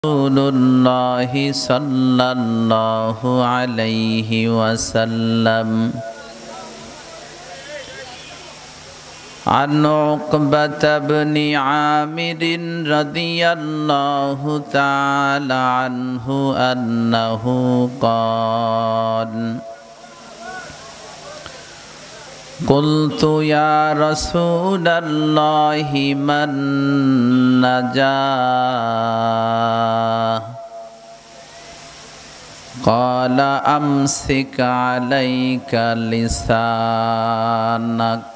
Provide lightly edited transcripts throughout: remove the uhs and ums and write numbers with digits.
রাসূলুল্লাহি সাল্লাল্লাহু আলাইহি ওয়াসাল্লাম عن عقبة بن عامر رضي الله تعالى عنه أنه قال قلت يا رسول الله من نجاه قال أمسك عليك لسانك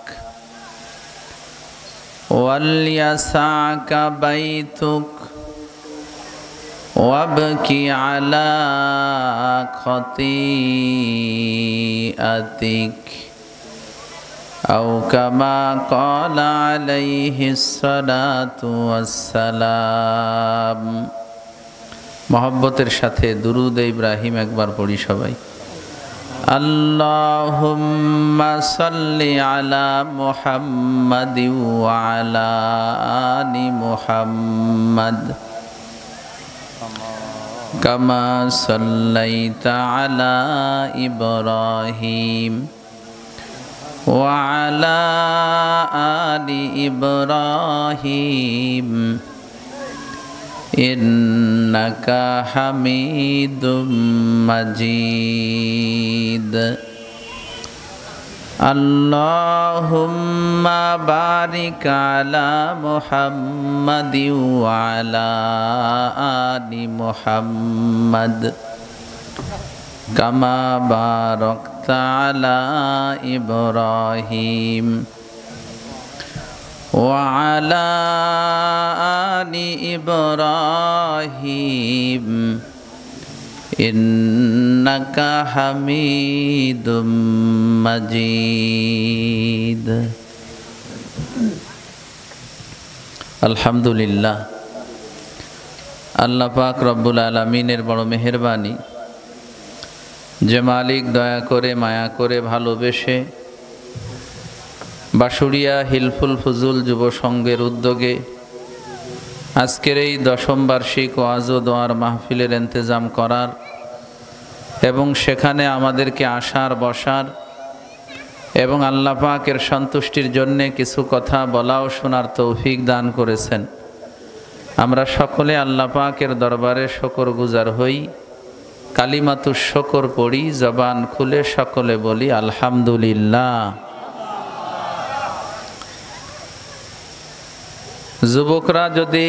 وليسعك بيتك وابكي على خطيئتك أو كما قال عليه الصلاة والسلام মহব্বতের সাথে দুরুদ ইব্রাহিম একবার পড়ি সবাই। আল্লাহুম্মা সাল্লি আলা মুহাম্মাদি ওয়া আলা আলি মুহাম্মাদ কামা সাল্লাইতা আলা ইব্রাহিম ওয়া আলা আলি ইব্রাহিম ইন্নাকা হামিদুম মাজিদ। আল্লাহুম্মা বারিক আলা মুহাম্মাদি ওয়া আলা আলি মুহাম্মাদ কামা বারাকতা আলা ইব্রাহিম وعلى آل إبراهيم إنك حميد مجيد। আলহামদুলিল্লাহ, আল্লাহ পাক রব্বুল আলামিনের বড় মেহেরবানি যে মালিক দয়া করে মায়া করে ভালোবেসে বাঁশুড়িয়া হিলফুল ফুজুল যুব সংঘের উদ্যোগে আজকের এই 10ম বার্ষিক ওয়াজ ও দোয়ার মাহফিলের ইন্তেজাম করার এবং সেখানে আমাদেরকে আসার বসার এবং আল্লাহ পাকের সন্তুষ্টির জন্যে কিছু কথা বলা ও শোনার তৌফিক দান করেছেন। আমরা সকলে আল্লাহ পাকের দরবারে শুকরগুজার হই, কালিমাতুশ শুকর পড়ি, জবান খুলে সকলে বলি আলহামদুলিল্লাহ। যুবকরা যদি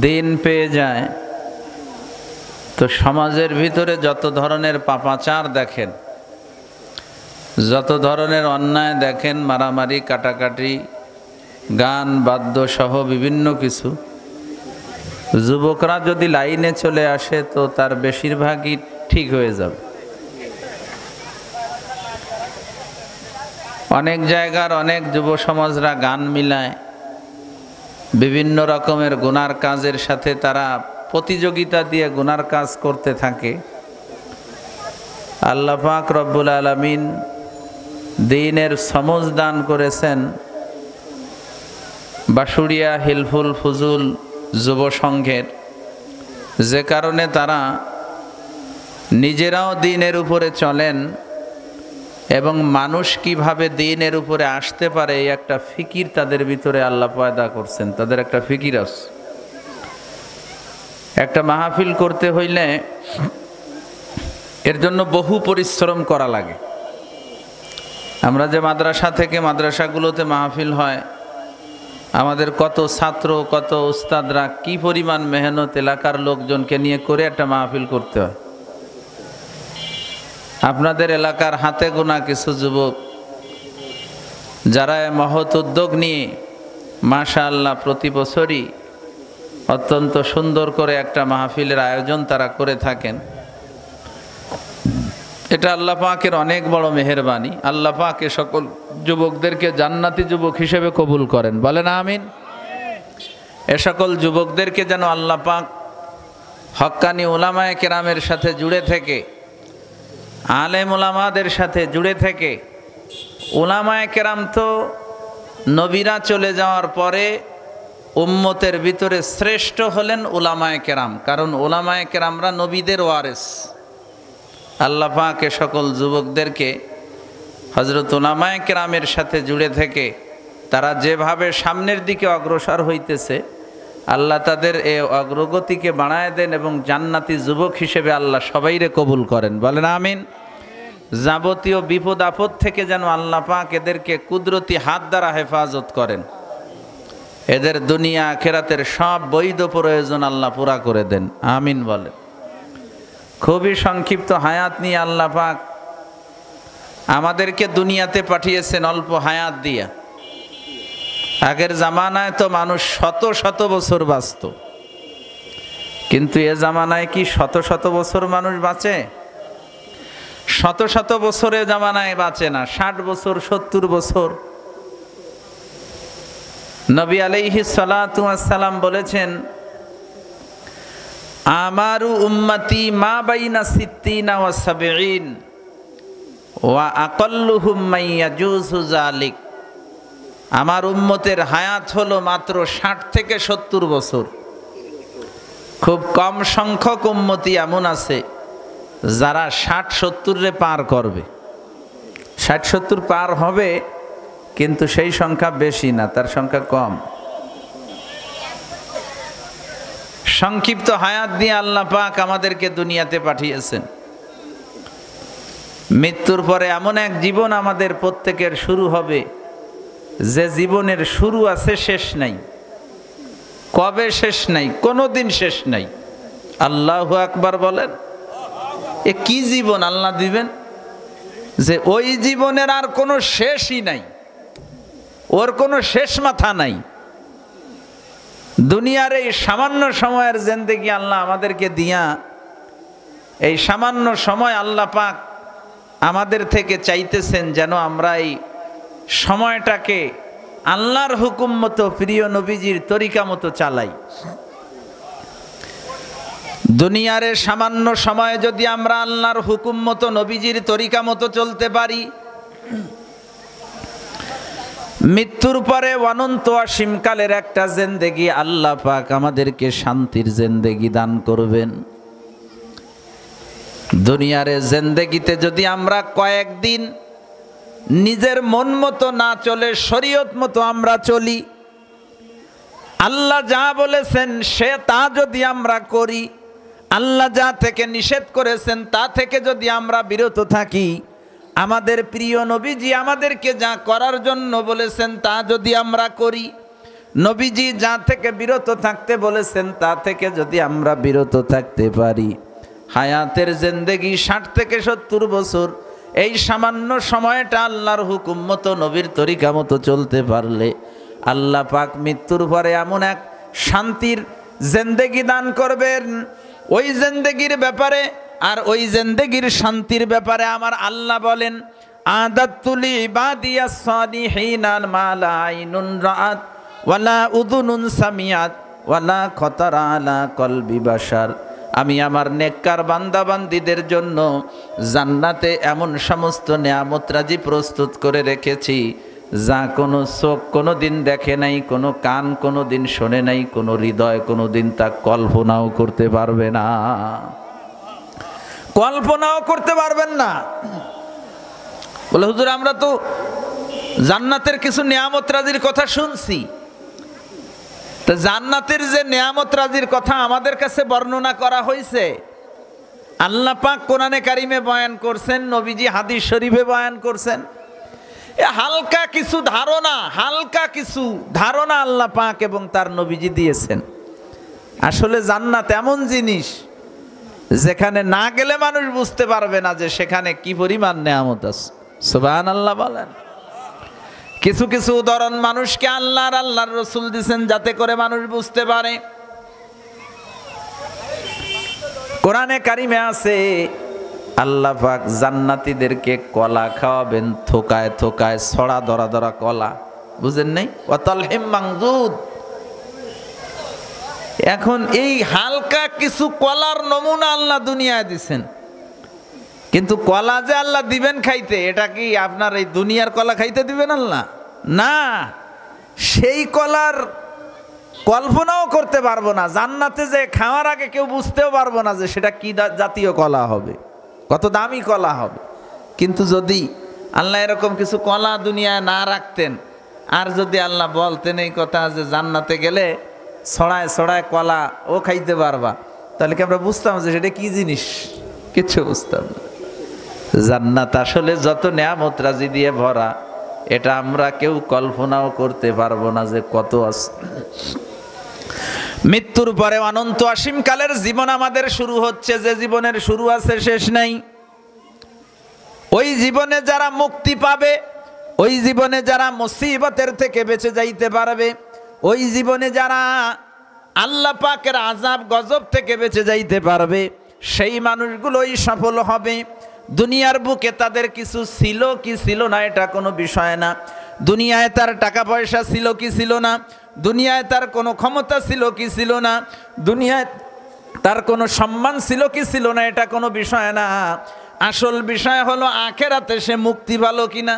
দিন পেয়ে যায় তো সমাজের ভিতরে যত ধরনের পাপাচার দেখেন, যত ধরনের অন্যায় দেখেন, মারামারি কাটাকাটি গান বাদ্য সহ বিভিন্ন কিছু, যুবকরা যদি লাইনে চলে আসে তো তার বেশিরভাগই ঠিক হয়ে যাবে। অনেক জায়গার অনেক যুব সমাজরা গান মিলায়, বিভিন্ন রকমের গুনার কাজের সাথে তারা প্রতিযোগিতা দিয়ে গুনার কাজ করতে থাকে। আল্লাহ পাক রব্বুল আলামিন দ্বীনের সমজ দান করেছেন বাঁশুড়িয়া হিলফুল ফুজুল যুব সংঘের, যে কারণে তারা নিজেরাও দ্বীনের উপরে চলেন এবং মানুষ কিভাবে দ্বীনের উপরে আসতে পারে এই একটা ফিকির তাদের ভিতরে আল্লাহ পয়দা করছেন। তাদের একটা ফিকির আছে। একটা মাহফিল করতে হইলে এর জন্য বহু পরিশ্রম করা লাগে। আমরা যে মাদ্রাসা থেকে মাদ্রাসাগুলোতে মাহফিল হয়, আমাদের কত ছাত্র কত উস্তাদরা কি পরিমাণ মেহনত এলাকার লোকজনকে নিয়ে করে একটা মাহফিল করতে হয়। আপনাদের এলাকার হাতে গোনা কিছু যুবক যারা মহৎ উদ্যোগ নিয়ে মাশাআল্লাহ প্রতি বছরই অত্যন্ত সুন্দর করে একটা মাহফিলের আয়োজন তারা করে থাকেন। এটা আল্লাহ পাকের অনেক বড় মেহেরবানি। আল্লাহ পাক এ সকল যুবকদেরকে জান্নাতি যুবক হিসেবে কবুল করেন, বলেন আমিন। এ সকল যুবকদেরকে যেন আল্লাহ পাক হক্কানি উলামায়ে কেরামের সাথে জুড়ে থেকে, আলেম উলামাদের সাথে জুড়ে থেকে, উলামায়ে কেরাম তো নবীরা চলে যাওয়ার পরে উম্মতের ভিতরে শ্রেষ্ঠ হলেন উলামায়ে কেরাম, কারণ উলামায়ে কেরামরা নবীদের ওয়ারিস। আল্লাহ পাক এ সকল যুবকদেরকে হযরত উলামায়ে কেরামের সাথে জুড়ে থেকে তারা যেভাবে সামনের দিকে অগ্রসর হইতেছে, আল্লাহ তাদের এই অগ্রগতিকে বাড়ায় দেন এবং জান্নাতি যুবক হিসেবে আল্লাহ সবাইরে কবুল করেন, বলেন আমিন। যাবতীয় বিপদ আপদ থেকে যেন আল্লাহ পাক এদেরকে কুদরতি হাত দ্বারা হেফাজত করেন, এদের দুনিয়া আখিরাতের সব বৈধ প্রয়োজন আল্লাহ পুরা করে দেন, আমিন বলেন। খুবই সংক্ষিপ্ত হায়াত নিয়ে আল্লাহ পাক আমাদেরকে দুনিয়াতে পাঠিয়েছেন অল্প হায়াত দিয়া। আগের জামানায় তো মানুষ শত শত বছর বাঁচত, কিন্তু এ জামানায় কি শত শত বছর মানুষ বাঁচে? শত শত বছরে জামানায় বাঁচে না, 60 বছর 70 বছর। নবী আলাইহিস সালাতু ওয়াস সালাম বলেছেন, আমারু উম্মতি মা বাইনা সিত্তিনা ওয়া সাবঈন ওয়া আকাল্লুহুম মাইয়াজুজু যালিক। আমার উম্মতের হায়াত হলো মাত্র 60 থেকে 70 বছর। খুব কম সংখ্যক উম্মতি এমন আছে যারা 60-70 পার করবে। 60-70 পার হবে, কিন্তু সেই সংখ্যা বেশি না, তার সংখ্যা কম। সংক্ষিপ্ত হায়াত দিয়ে আল্লাহ পাক আমাদেরকে দুনিয়াতে পাঠিয়েছেন। মৃত্যুর পরে এমন এক জীবন আমাদের প্রত্যেকের শুরু হবে, যে জীবনের শুরু আছে শেষ নাই। কবে শেষ নাই? কোনোদিন শেষ নাই। আল্লাহু আকবার বলেন। এ কি জীবন আল্লাহ দিবেন যে ওই জীবনের আর কোনো শেষই নাই, ওর কোনো শেষ মাথা নাই। দুনিয়ার এই সামান্য সময়ের জিন্দেগি আল্লাহ আমাদেরকে দিয়া, এই সামান্য সময় আল্লাহ পাক আমাদের থেকে চাইতেছেন যেন আমরা এই সময়টাকে আল্লাহর হুকুম মতো, প্রিয় নবীজির তরিকা মতো চালাই। দুনিয়ার সামান্য সময়ে যদি আমরা আল্লাহর হুকুম মতো, নবীজির তরিকা মতো চলতে পারি, মৃত্যুর পরে অনন্ত অসীমকালের একটা জিন্দেগি আল্লাহ পাক আমাদেরকে শান্তির জিন্দেগি দান করবেন। দুনিয়ার জিন্দেগিতে যদি আমরা কয়েকদিন নিজের মন মতো না চলে শরীয়ত মতো আমরা চলি, আল্লাহ যা বলেছেন সে তা যদি আমরা করি, আল্লাহ যা থেকে নিষেধ করেছেন তা থেকে যদি আমরা বিরত থাকি, আমাদের প্রিয় নবীজি আমাদেরকে যা করার জন্য বলেছেন তা যদি আমরা করি, নবীজি যা থেকে বিরত থাকতে বলেছেন তা থেকে যদি আমরা বিরত থাকতে পারি, হায়াতের জিন্দেগি 60 থেকে 70 বছর, এই সামান্য সময়টা আল্লাহর হুকুম মতো, নবীর তরিকা মতো চলতে পারলে আল্লাহ পাক মৃত্যুর পরে এমন এক শান্তির জিন্দেগি দান করবেন। ওই জিন্দেগির ব্যাপারে আর ওই জিন্দেগির শান্তির ব্যাপারে আমার আল্লাহ বলেন, আদাতুল ইবাদিয়াস সালিহিনা মা লা আইনুন রাআত ওয়ালা উযুনুন সামিআত ওয়ালা খাতারা আলা কলবি বাশার। আমি আমার নেককার বান্দাবান্দীদের জন্য জান্নাতে এমন সমস্ত নেয়ামত রাজি প্রস্তুত করে রেখেছি যা কোনো চোখ কোনো দিন দেখে নাই, কোনো কান কোনো দিন শোনে নাই, কোনো হৃদয় কোনো দিন তা কল্পনাও করতে পারবে না, কল্পনাও করতে পারবেন না। বলে হুজুর আমরা তো জান্নাতের কিছু নেয়ামত রাজির কথা শুনছি, তো জান্নাতের যে নেয়ামত রাজির কথা আমাদের কাছে বর্ণনা করা হয়েছে, আল্লাহ পাক কোরআনে কারিমে বয়ান করছেন, নবীজি হাদিস শরীফে বয়ান করছেন, হালকা কিছু ধারণা আল্লাহ পাক এবং তার নবীজি দিয়েছেন। আসলে জান্নাত এমন জিনিস যেখানে না গেলে মানুষ বুঝতে পারবে না যে সেখানে কি পরিমাণ নেয়ামত আছে। সুবহানাল্লাহ বলেন। কিছু কিছু উদাহরণ মানুষকে আল্লাহর রাসূল দিয়েছেন যাতে করে মানুষ বুঝতে পারে। কোরআনে কারিমে আছে আল্লাহ পাক জান্নাতীদেরকে কলা খাওয়াবেন, থোকায় থোকায় ছড়া ধরা ধরা কলা, বুঝেন নাই? ওয়াতালহিম মানজুদ। এখন এই হালকা কিছু কলার নমুনা আল্লাহ দুনিয়ায় দিচ্ছেন, কিন্তু কলা যে আল্লাহ দিবেন খাইতে, এটা কি আপনার এই দুনিয়ার কলা খাইতে দিবেন আল্লাহ? না, সেই কলার কল্পনাও করতে পারবো না। জান্নাতে যে খাওয়ার আগে কেউ বুঝতেও পারবো না যে সেটা কি জাতীয় কলা হবে, কত দামি কলা হবে। কিন্তু যদি আল্লাহ এরকম কিছু কলা দুনিয়ায় না রাখতেন, আর যদি আল্লাহ বলতেন এই কথা যে জান্নাতে গেলে ছড়ায় ছড়ায় কলা ও খাইতে পারবা, তাহলে কি আমরা বুঝতাম যে সেটা কি জিনিস? কিচ্ছু বুঝতাম না। জান্নাত আসলে যত নেয়ামত রাজি দিয়ে ভরা, এটা আমরা কেউ কল্পনাও করতে পারবো না যে কত আছে। মৃত্যুর পরে অনন্ত অসীম কালের জীবন আমাদের শুরু হচ্ছে, যে জীবনের শুরু আছে শেষ নাই। ওই জীবনে যারা মুক্তি পাবে, ওই জীবনে যারা মুসিবতের থেকে বেঁচে যাইতে পারবে, ওই জীবনে যারা আল্লাহ পাকের আযাব গজব থেকে বেঁচে যাইতে পারবে, সেই মানুষগুলোই সফল হবে। দুনিয়ার বুকে তাদের কিছু ছিল কি ছিল না এটা কোনো বিষয় না। দুনিয়ায় তার টাকা পয়সা ছিল কি ছিল না, দুনিয়ায় তার কোনো ক্ষমতা ছিল কি ছিল না, দুনিয়ায় তার কোনো সম্মান ছিল কি ছিল না, এটা কোনো বিষয় না। আসল বিষয় হলো আখেরাতে সে মুক্তি পেল কিনা।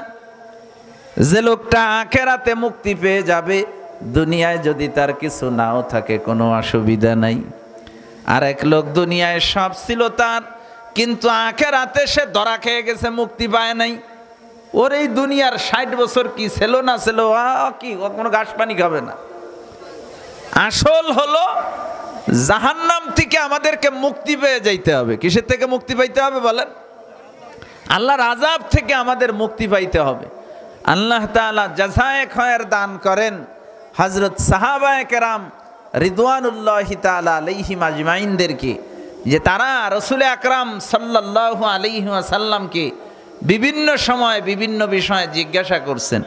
যে লোকটা আখেরাতে মুক্তি পেয়ে যাবে, দুনিয়ায় যদি তার কিছু নাও থাকে কোনো অসুবিধা নাই। আর এক লোক দুনিয়ায় সব ছিল তার, কিন্তু আখেরাতে সে ধরা খেয়ে গেছে, মুক্তি পায় নাই। ওর এই দুনিয়ার 60 বছর কি ছিল না ছিল, কি কোনো ঘাস পানি খাবে না। আসল হলো জাহান্নাম থেকে আমাদেরকে মুক্তি পেয়ে যাইতে হবে। কিসের থেকে মুক্তি পাইতে হবে বলেন? আল্লাহর আযাব থেকে আমাদের মুক্তি পাইতে হবে। আল্লাহ তাআলা জাযায়ে খায়ের দান করেন হযরত সাহাবায়ে কেরাম রিদওয়ানুল্লাহি তাআলা আলাইহিম আজমাইনদেরকে, যে তারা রাসূল আকরাম সাল্লাল্লাহু আলাইহি ওয়াসাল্লামকে বিভিন্ন সময় বিভিন্ন বিষয়ে জিজ্ঞাসা করছেন।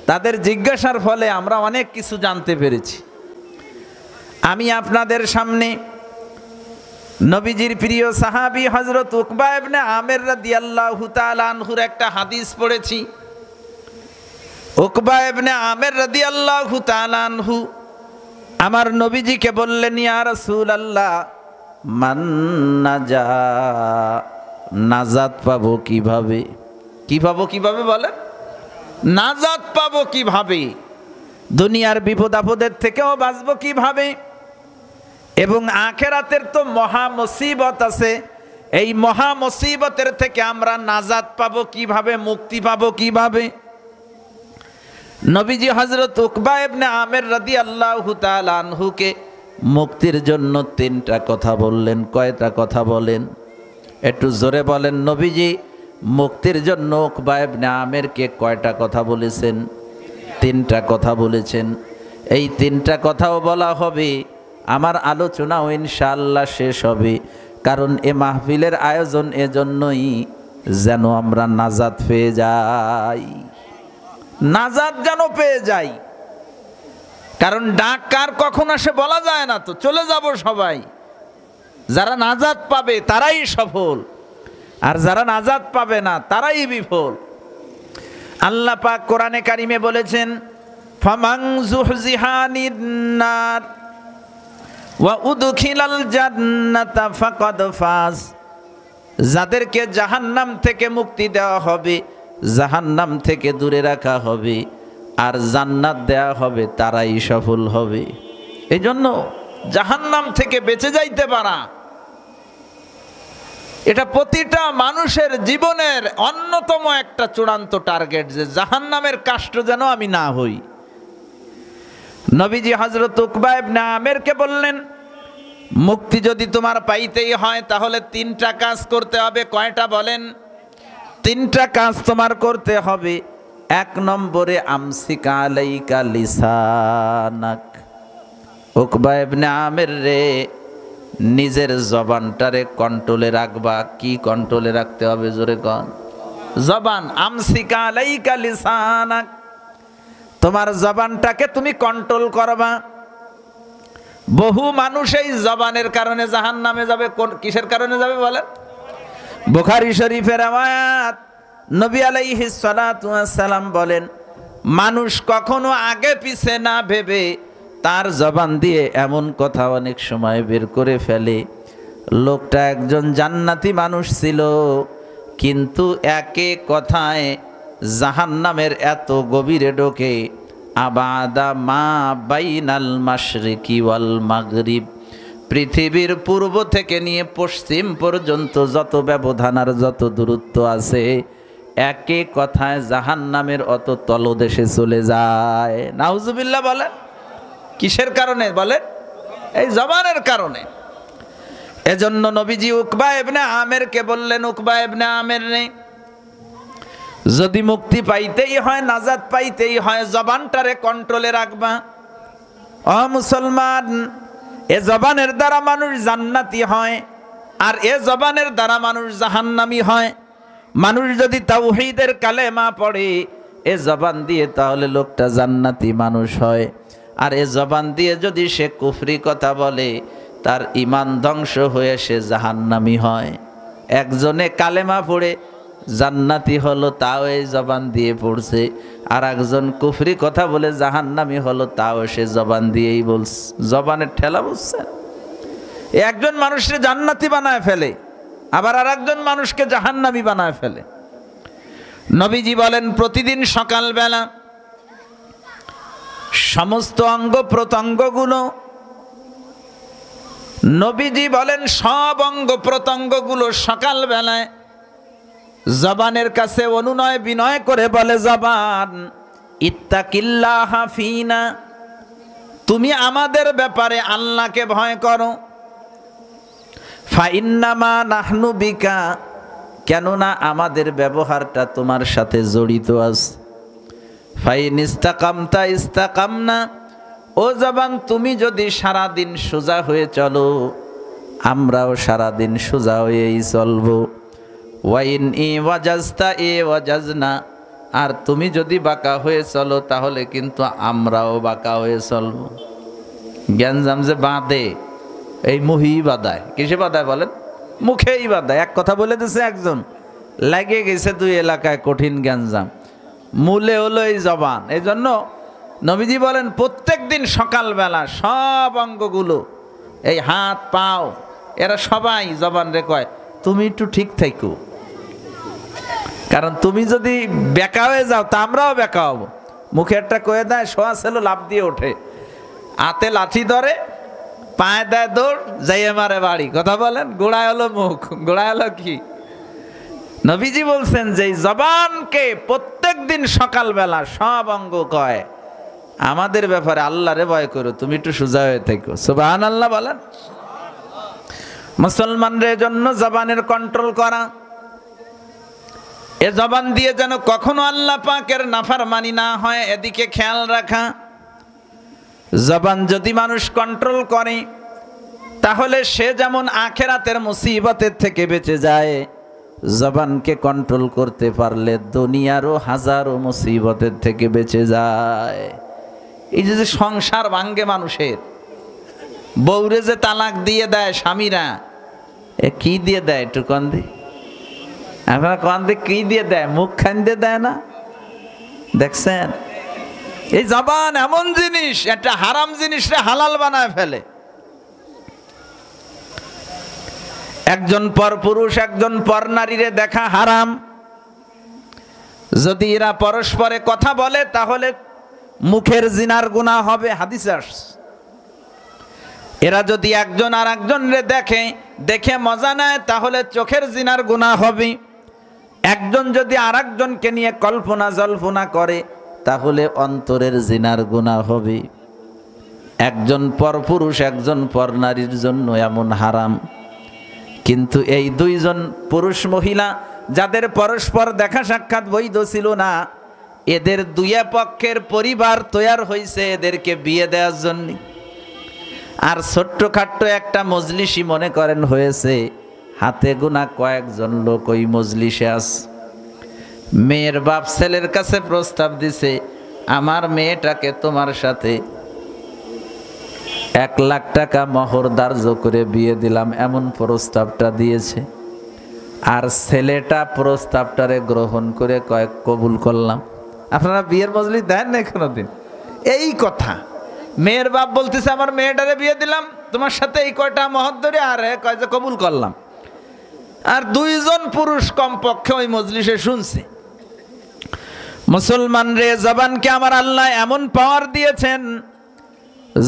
তাদের জিজ্ঞাসার ফলে আমরা অনেক কিছু জানতে পেরেছি। আমি আপনাদের সামনে নবীজির প্রিয় সাহাবী হযরত উকবা ইবনে আমির রাদিয়াল্লাহু তাআলা আনহুর একটা হাদিস পড়েছি। উকবা ইবনে আমির রাদিয়াল্লাহু তাআলা আনহু আমার নবীজিকে বললেন, ইয়া রাসূলুল্লাহ, মান নাজা, নাজাত পাবো কিভাবে? কি পাবো কিভাবে বলেন? নাজাত পাবো কিভাবে? দুনিয়ার বিপদ আপদের থেকেও বাঁচবো কিভাবে? এবং আখেরাতের তো মহা মুসিবত আছে, এই মহা মুসিবতের থেকে আমরা নাজাত পাবো কিভাবে, মুক্তি পাবো কিভাবে? নবীজি হযরত উকবা ইবনে আমির রাদিয়াল্লাহু তাআলা আনহুকে মুক্তির জন্য 3টা কথা বললেন। কয়টা কথা বলেন? একটু জোরে বলেন। নবীজি মুক্তির জন্য উকবা ইবনে আমিরকে কয়টা কথা বলেছেন? 3টা কথা বলেছেন। এই 3টা কথাও বলা হবে, আমার আলোচনাও ইনশাআল্লাহ শেষ হবে। কারণ এ মাহফিলের আয়োজন এজন্যই যেন আমরা নাজাত পেয়ে যাই, নাজাত যেন পেয়ে যাই। কারণ ডাক কার কখন আসে বলা যায় না, তো চলে যাব সবাই। যারা নাজাত পাবে তারাই সফল, আর যারা নাজাত পাবে না তারাই বিফল। আল্লাহ পাক কোরআনে কারিমে বলেছেন, ফামান যুহজিহানিন নার ওয়া উদখিলাল জান্নাতা ফাকাদ ফাজ। যাদেরকে জাহান্নাম থেকে মুক্তি দেওয়া হবে, জাহান্নাম থেকে দূরে রাখা হবে, আর জান্নাত দেওয়া হবে, তারাই সফল হবে। এই জন্য জাহান্নাম থেকে বেঁচে যাইতে পারা, এটা প্রতিটা মানুষের জীবনের অন্যতম একটা চূড়ান্ত টার্গেট, যে জাহান্নামের কাষ্ট যেন আমি না হই। নবীজি হযরত উকবা ইবনে আমিরকে বললেন, মুক্তি যদি তোমার পাইতেই হয় তাহলে 3টা কাজ করতে হবে। কয়টা বলেন? 3টা কাজ তোমার করতে হবে। 1 নম্বরে আমসিকা আলাইকা লিসানাক। উকবা ইবনে আমির রে, নিজের জবানটারে কন্ট্রোলে রাখবা। কি কন্ট্রোলে রাখতে হবে? জোরে কন। জবান। আমসিকা আলাইকা লিসানাক, তোমার জবানটাকে তুমি কন্ট্রোল করবা। বহু মানুষ এই জবানের কারণে জাহান্নামে যাবে। কিসের কারণে যাবে বলেন? বুখারী শরীফের রওয়ায়াত, নবী আলাইহিস সালাতু ওয়াস সালাম বলেন, মানুষ কখনো আগে পিছে না ভেবে তার জবান দিয়ে এমন কথা অনেক সময় বের করে ফেলে। লোকটা একজন জান্নাতি মানুষ ছিল, কিন্তু একে কথায় জাহান্নামের এত গভীরে ঢোকে আবাদা মা বাইনাল মাশরিকি ওয়াল মাগরিব, পৃথিবীর পূর্ব থেকে নিয়ে পশ্চিম পর্যন্ত যত ব্যবধান আর যত দূরত্ব আছে, একে কথায় জাহান্নামের অত তলদেশে চলে যায়। নাউজুবিল্লাহ বলেন। কিসের কারণে বলেন? এই জবানের কারণে। এজন্য নবীজি উকবা ইবনে আমেরকে বললেন, উকবা ইবনে আমের নেই, যদি মুক্তি পাইতেই হয়, নাজাত পাইতেই হয়, জবানটারে কন্ট্রোলে রাখবা। ও মুসলমান, এ জবানের দ্বারা মানুষ জান্নাতি হয়, আর এ জবানের দ্বারা মানুষ জাহান্নামী হয়। মানুষ যদি তাওহীদের কালেমা পড়ে এ জবান দিয়ে, তাহলে লোকটা জান্নাতি মানুষ হয়। আর এ জবান দিয়ে যদি সে কুফরি কথা বলে, তার ঈমান ধ্বংস হয়ে সে জাহান্নামী হয়। একজনে কালেমা পড়ে জান্নাতি হলো, তাও এই জবান দিয়ে পড়ছে, আর একজন কুফরি কথা বলে জাহান্নামী হলো, তাও সে জবান দিয়েই বলছে। জবানের ঠেলা বুঝছেন? একজন মানুষকে জান্নাতি বানায় ফেলে, আবার আর একজন মানুষকে জাহান্নামী বানায় ফেলে। নবীজি বলেন, প্রতিদিন সকালবেলা সমস্ত অঙ্গ প্রত্যঙ্গগুলো, নবীজি বলেন সব অঙ্গ প্রত্যঙ্গগুলো সকালবেলায় জবানের কাছে অনুনয় বিনয় করে বলে, জবান ইত্তাকিল্লাহ ফিনা, তুমি আমাদের ব্যাপারে আল্লাহকে ভয় করো। ফাইন্নামা নাহনু বিকা, কেননা আমাদের ব্যবহারটা তোমার সাথে জড়িত আছে। ফাইন ইস্তাকামতা ইস্তাকামনা, ও জবান তুমি যদি সারাদিন সোজা হয়ে চলো, আমরাও সারাদিন সোজা হয়েই চলবো। ওয়াইন ই ওয়াজাজতা এ ওয়াজাজনা, আর তুমি যদি বাঁকা হয়ে চলো, তাহলে কিন্তু আমরাও বাঁকা হয়ে চলবো। গ্যাঞ্জাম যে বাঁধে, এই মুহি বাঁধায়। কিসে বাঁধায় বলেন? মুখেই বাঁধায়। এক কথা বলে দিছে একজন, লাগে গেছে দুই এলাকায় কঠিন গ্যাঞ্জাম। মূলে হলো এই জবান। এই জন্য নবীজি বলেন, প্রত্যেক দিন সকালবেলা সব অঙ্গগুলো, এই হাত পাও, এরা সবাই জবান রে কয়, তুমি একটু ঠিক থাকো, কারণ তুমি যদি বেকা হয়ে যাও তা আমরাও বেকা হবো। মুখে একটা কয়ে দেয়, শোয়া ছেলে লাভ দিয়ে ওঠে, হাতে লাঠি ধরে, পায়ে দেয় দৌড়, যাইয়ে মারে বাড়ি। কথা বলেন, গোড়ায় হলো মুখ, গোড়ায় হলো কি? নবীজি বলছেন যে জবানকে প্রত্যেক দিন সকালবেলা সব অঙ্গ কয়, আমাদের ব্যাপারে আল্লাহরে ভয় করো, তুমি একটু সোজা হয়ে থেকো। সুবহানাল্লাহ বলেন। মুসলমানদের জন্য জবানের কন্ট্রোল করা, এ জবান দিয়ে যেন কখনো আল্লাহ পাকের নাফরমানি না হয়, এদিকে খেয়াল রাখা। জবান যদি মানুষ কন্ট্রোল করে, তাহলে সে যেমন আখেরাতের মুসিবতের থেকে বেঁচে যায়, জবানকে কন্ট্রোল করতে পারলে দুনিয়ারও হাজারো মুসিবতের থেকে বেঁচে যায়। এই যে সংসার ভাঙ্গে মানুষের, বউরে যে তালাক দিয়ে দেয় স্বামীরা, এ কি দিয়ে দেয় একটু কন্দে? আপনারা কন্দে কি দিয়ে দেয়? মুখ খান দিয়ে দেয় না? দেখছেন? এই জবান এমন জিনিস, একটা হারাম জিনিসটা হালাল বানায় ফেলে। একজন পর পুরুষ একজন পর নারীরে দেখা হারাম। যদি এরা পরস্পরে কথা বলে, তাহলে মুখের জিনার গুনাহ হবে, হাদিসে আসছে। এরা যদি একজন আর একজনরে দেখে, দেখে মজা নেয়, তাহলে চোখের জিনার গুনাহ হবে। একজন যদি আর একজনকে নিয়ে কল্পনা জল্পনা করে, তাহলে অন্তরের জিনার গুনাহ হবে। একজন পর পুরুষ একজন পর নারীর জন্য এমন হারাম। কিন্তু এই দুইজন পুরুষ মহিলা যাদের পরস্পর দেখা সাক্ষাৎ বৈধ ছিল না, এদের দুই পক্ষের পরিবার তৈয়ার হয়েছে এদেরকে বিয়ে দেওয়ার জন্য। আর ছোট্টখাট্ট একটা মজলিসই মনে করেন হয়েছে, হাতে গোনা কয়েকজন লোক ওই মজলিসে আছে। মেয়ের বাপ ছেলের কাছে প্রস্তাব দিছে, আমার মেয়েটাকে তোমার সাথে 1 লাখ টাকা মোহর ধার্য করে বিয়ে দিলাম, এমন প্রস্তাবটা দিয়েছে। আর ছেলেটা প্রস্তাবটারে গ্রহণ করে কয়েক কবুল করলাম। আপনারা বিয়ের মজলিস দেন না কোনোদিন? এই কথা মেয়ের বাপ বলতেছে, আমার মেয়েটারে বিয়ে দিলাম তোমার সাথে, এই কয়টা মোহর ধরে, আর কয় যে কবুল করলাম। আর দুইজন পুরুষ কমপক্ষে ওই মজলিসে শুনছে। মুসলমান রে, জবানকে আমার আল্লাহ এমন পাওয়ার দিয়েছেন,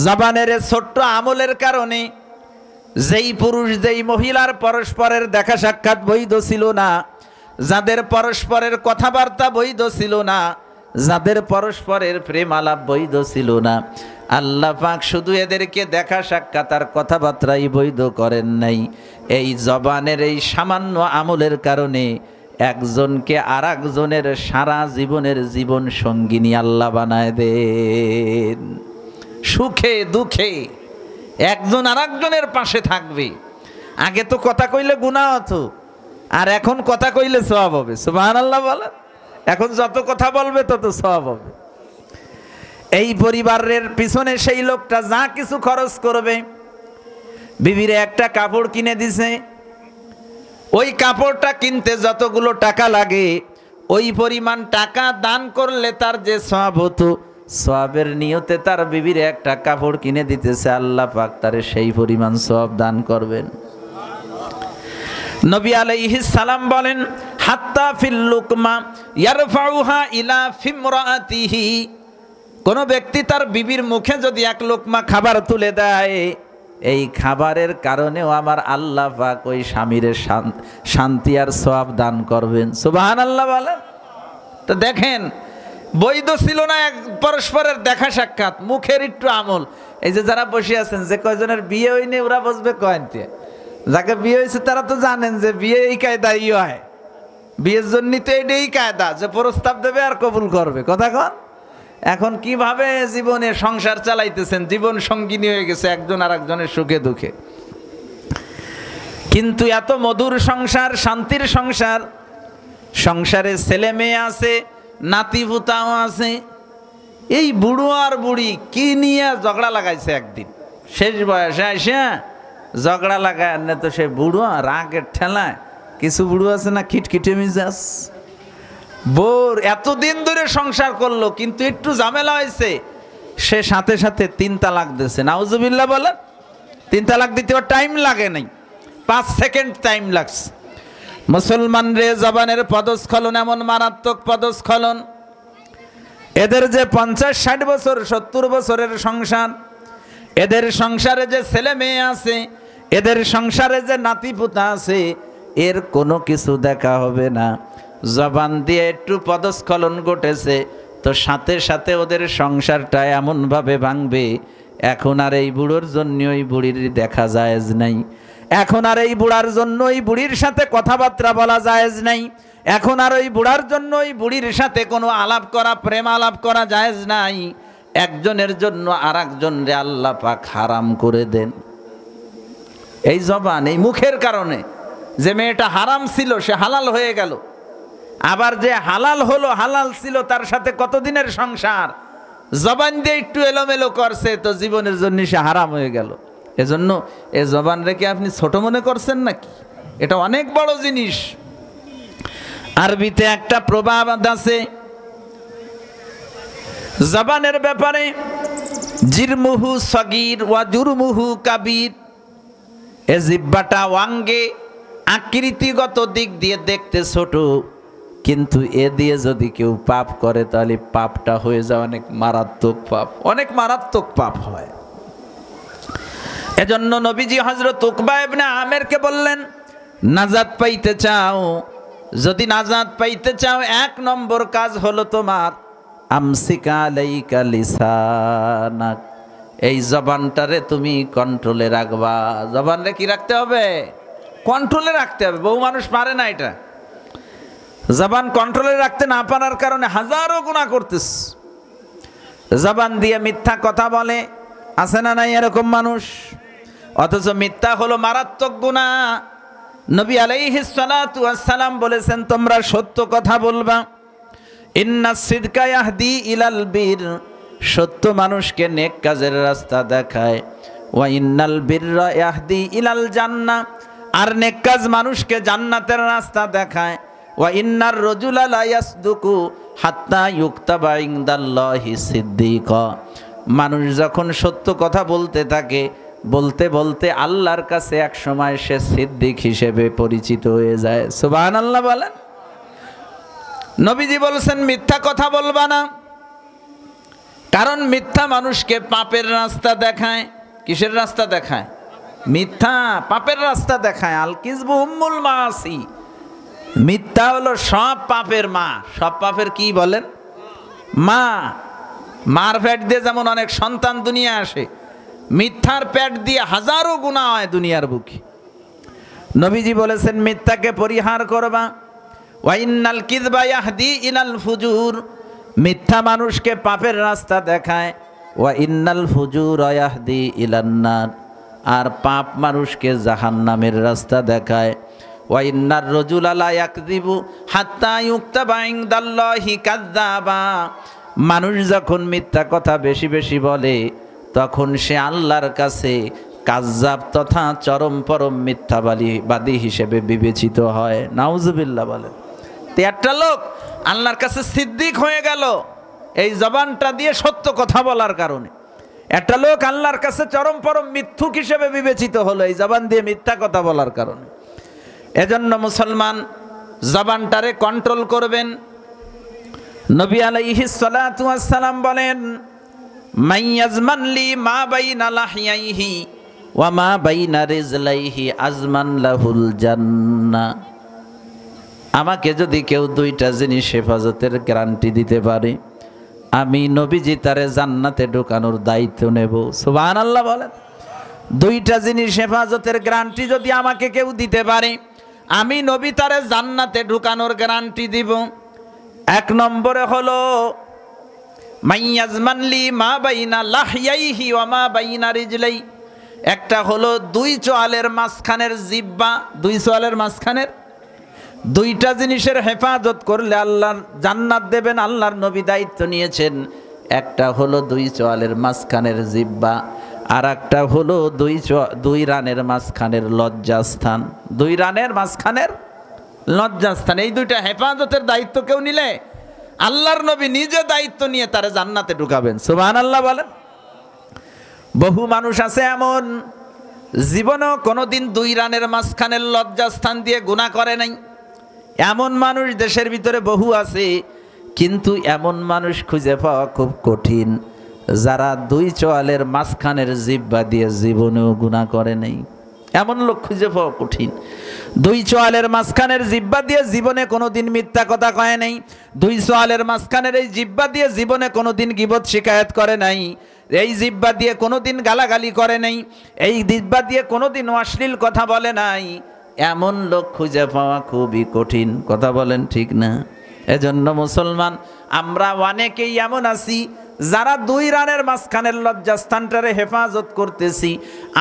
জবানের ছোট্ট আমলের কারণে যেই পুরুষ যেই মহিলার পরস্পরের দেখা সাক্ষাৎ বৈধ ছিল না, যাদের পরস্পরের কথাবার্তা বৈধ ছিল না, যাদের পরস্পরের প্রেম আলাপ বৈধ ছিল না, আল্লাহ পাক শুধু এদেরকে দেখা সাক্ষাৎ আর কথাবার্তাই বৈধ করেন নাই, এই জবানের এই সামান্য আমলের কারণে একজনকে আর একজনের সারা জীবনের জীবন সঙ্গিনী আল্লাহ বানায় দেন। সুখে দুঃখে একজন আর একজনের পাশে থাকবে। আগে তো কথা কইলে গুনাহ হতো, আর এখন কথা কইলে সওয়াব হবে। সুবহানাল্লাহ বলেন। এখন যত কথা বলবে তত সওয়াব হবে। এই পরিবারের পিছনে সেই লোকটা যা কিছু খরচ করবে, বিবিরে একটা কাপড় কিনে দিছে, ওই কাপড়টা কিনতে যতগুলো টাকা লাগে ওই পরিমাণ টাকা দান করলে তার যে সওয়াব হতো, সওয়াবের নিয়তে তার বিবির একটা কাপড় কিনে দিতেছে, আল্লাহ পাক তারে সেই পরিমাণ সওয়াব দান করবেন। নবী আলাইহিস সালাম বলেন, হাত্তা ফিল লুকমা ইয়ারফাউহা ইলা ফিমরাতিহি, কোন ব্যক্তি তার বিবির মুখে যদি এক লোকমা খাবার তুলে দেয়, এই খাবারের কারণেও আমার আল্লাহ পাক ওই স্বামীর শান্তি আর সওয়াব দান করবেন। সুবহানাল্লাহ বলেন। তো দেখেন, বৈধ ছিল না এক পরস্পরের দেখা সাক্ষাৎ, মুখের একটু আমল। এই যে যারা বসে আছেন, যে কয়জনের বিয়ে হয়নি ওরা বসবে কয়তে, যাকে বিয়ে হয়েছে তারা তো জানেন যে বিয়ে এই কায়দাই হয়, বিয়ের জন্য তো এইটাই কায়দা যে প্রস্তাব দেবে আর কবুল করবে। কথা কন। এখন কিভাবে জীবনে সংসার চালাইতেছেন, জীবন সঙ্গিনী হয়ে গেছে একজন আর একজনের সুখে দুঃখে। কিন্তু এত মধুর সংসার, শান্তির সংসার, সংসারে ছেলে মেয়ে আছে, নাতিপুতাও আছে, এই বুড়ো আর বুড়ি কি নিয়ে ঝগড়া লাগাইছে একদিন শেষ বয়সে আসে ঝগড়া লাগায়। না তো সে বুড়ো রাগের ঠেলায়, কিছু বুড়ো আছে না খিটখিটে মিজাজ, বোর এতদিন ধরে সংসার করলো কিন্তু একটু ঝামেলা হয়েছে, সে সাথে সাথে 3 তালাক দিয়েছে। নাউজুবিল্লাহ বলেন। 3 তালাক দিতে টাইম লাগে নাই, 5 সেকেন্ড টাইম লাগছে। মুসলমান রে, জবানের পদস্খলন এমন মারাত্মক পদস্খলন, এদের যে 50-60 বছর 70 বছরের সংসার, এদের সংসারে যে ছেলে মেয়ে আছে, এদের সংসারে যে নাতিপুতা আছে, এর কোনো কিছু দেখা হবে না। জবান দিয়ে একটু পদস্খলন ঘটেছে তো সাথে সাথে ওদের সংসারটা এমনভাবে ভাঙবে, এখন আর এই বুড়োর জন্য ওই বুড়ির দেখা জায়েজ নাই, এখন আর এই বুড়ার জন্য ওই বুড়ির সাথে কথাবার্তা বলা জায়েজ নাই, এখন আর ওই বুড়ার জন্য ওই বুড়ির সাথে কোনো আলাপ করা, প্রেম আলাপ করা জায়েজ নাই। একজনের জন্য আর একজনরে আল্লাহ পাক হারাম করে দেন। এই জবান, এই মুখের কারণে যে মেয়েটা হারাম ছিল সে হালাল হয়ে গেল, আবার যে হালাল হলো, হালাল ছিল তার সাথে কতদিনের সংসার, জবান দিয়ে একটু এলোমেলো করছে তো জীবনের জন্য সে হারাম হয়ে গেল। এজন্য এ জবান রেখে আপনি ছোট মনে করছেন নাকি? এটা অনেক বড় জিনিস। আরবিতে একটা প্রবাদ আছে জবানের ব্যাপারে, জিরমুহু সগীর ওয়া জুরমুহু কাবীর। এ জিহ্বাটা অঙ্গে আকৃতিগত দিক দিয়ে দেখতে ছোট, কিন্তু এ দিয়ে যদি কেউ পাপ করে তাহলে পাপটা হয়ে যায় অনেক মারাত্মক পাপ, অনেক মারাত্মক পাপ হয়। এজন্য নবীজি হযরত উকবা ইবনে আমেরকে বললেন, নাজাত পাইতে চাও, যদি নাজাত পাইতে চাও 1 নম্বর কাজ হলো তোমার আমসিকা আলাইকা লিসানাক, এই জবানটারে তুমি কন্ট্রোলে রাখবা। জবানরে কি রাখতে হবে? কন্ট্রোলে রাখতে হবে। বহু মানুষ পারে না এটা। জবান কন্ট্রোলে রাখতে না পারার কারণে হাজারো গুনাহ করতেছে। জবান দিয়ে মিথ্যা কথা বলে, আছে না নাই এরকম মানুষ? অথচ মিথ্যা হলো মারাত্মক গুনাহ। নবী আলাইহিস সালাতু ওয়াস সালাম বলেছেন, তোমরা সত্য কথা বলবা। ইন্নাস সিদকা ইয়াহদি ইলাল বীর, সত্য মানুষকে নেক কাজের রাস্তা দেখায়। ওয়া ইন্নাল বিররা ইয়াহদি ইলাল জান্নাহ, আর নেক কাজ মানুষকে জান্নাতের রাস্তা দেখায়। ওয়া ইন্নার রাজুলা লা ইয়াসদুকু হাত্তা ইউকতাবা ইনদাল্লাহি সিদ্দিকা, মানুষ যখন সত্য কথা বলতে থাকে, বলতে বলতে আল্লাহর কাছে এক সময় সে সিদ্দিক হিসেবে পরিচিত হয়ে যায়। সুবহানাল্লাহ বলেন। নবীজি বলছেন মিথ্যা কথা বলবা না, কারণ মিথ্যা মানুষকে পাপের রাস্তা দেখায়। কিসের রাস্তা দেখায়? মিথ্যা পাপের রাস্তা দেখায়। আল কিযবু উম্মুল মাআসি, মিথ্যা হলো সব পাপের মা। সব পাপের কি বলেন? মা। মার পেট দিয়ে যেমন অনেক সন্তান দুনিয়া আসে, মিথ্যার পেট দিয়ে হাজারো গুনাহ হয় দুনিয়ার বুকে। নবীজি বলেছেন মিথ্যাকে পরিহার করবা। ওয়া ইন্নাল কিযবা ইয়াহদি ইলাল ফুজুর, মিথ্যা মানুষকে পাপের রাস্তা দেখায়। ওয়া ইন্নাল ফুজুর ইয়াহদি ইলান নার, আর পাপ মানুষকে জাহান্নামের রাস্তা দেখায়। ওয়া ইন্নার রাজুলা লা ইয়াকযিবু হাত্তা ইউকতাবা ইনদাল্লাহি কাযযাবা, মানুষ যখন মিথ্যা কথা বেশি বেশি বলে তখন সে আল্লাহর কাছে কাযযাব তথা চরম পরম মিথ্যাবাদী হিসেবে বিবেচিত হয়। নাউজুবিল্লাহ বলেন। তো একটা লোক আল্লাহর কাছে সিদ্দিক হয়ে গেল এই জবানটা দিয়ে সত্য কথা বলার কারণে। একটা লোক আল্লাহর কাছে চরম পরম মিথ্যুক হিসেবে বিবেচিত হলো এই জবান দিয়ে মিথ্যা কথা বলার কারণে। এজন্য মুসলমান জবানটারে কন্ট্রোল করবেন। নবী আলাইহিস সালাতু ওয়াস সালাম বলেন, মাইয়াজমান লি মা বাইনা লাহিয়াইহি ওয়া মা বাইনা রিজলাইহি আজমান লাহুল জান্নাহ, আমাকে যদি কেউ দুইটা জিনিস হেফাজতের গ্যারান্টি দিতে পারে, আমি নবীজি তারে জান্নাতে ঢোকানোর দায়িত্ব নেব। সুবহানাল্লাহ বলেন। দুইটা জিনিস হেফাজতের গ্যারান্টি যদি আমাকে কেউ দিতে পারে, আমি নবী তারে জান্নাতে ঢোকানোর গ্যারান্টি দিব। এক নম্বরে হলো মাইয়াজমানলি মা বাইনা লাহিয়াইহি ওয়া মা বাইনা রিজলাই, একটা হলো দুই চোয়ালের মাঝখানের জিহ্বা। দুই চোয়ালের মাঝখানের দুইটা জিনিসের হেফাজত করলে আল্লাহর জান্নাত দেবেন, আল্লাহর নবী দায়িত্ব নিয়েছেন। একটা হলো দুই চোয়ালের মাঝখানের জিহ্বা, আর একটা হলো দুই রানের মাঝখানের লজ্জাস্থান। দুই রানের মাঝখানের লজ্জাস্থান, এই দুইটা হেফাজতের দায়িত্ব কেউ নিলে আল্লাহর নবী নিজে দায়িত্ব নিয়ে তারে জান্নাতে ঢুকাবেন। সুবহানাল্লাহ বলেন। বহু মানুষ আছে এমন, জীবনেও কোনোদিন দুই রানের মাঝখানের লজ্জাস্থান দিয়ে গুনাহ করে নাই। এমন মানুষ দেশের ভিতরে বহু আছে, কিন্তু এমন মানুষ খুঁজে পাওয়া খুব কঠিন যারা দুই চোয়ালের মাঝখানের জিহ্বা দিয়ে জীবনেও গুনাহ করে নাই। এমন লোক খুঁজে পাওয়া কঠিন। দুই চোয়ালের মাঝখানের জিহ্বা দিয়ে জীবনে কোনোদিন মিথ্যা কথা কয় নাই। দুই চোয়ালের মাঝখানের এই জিহ্বা দিয়ে জীবনে কোনোদিন গীবত শিকায়েত করে নাই। এই জিহ্বা দিয়ে কোনোদিন গালাগালি করে নাই। এই জিহ্বা দিয়ে কোনোদিন অশ্লীল কথা বলে নাই। এমন লোক খুঁজে পাওয়া খুবই কঠিন। কথা বলেন ঠিক না? এজন্য মুসলমান আমরা অনেকেই এমন আছি যারা দুই রানের মাঝখানের লজ্জাস্থানটারে হেফাজত করতেছি,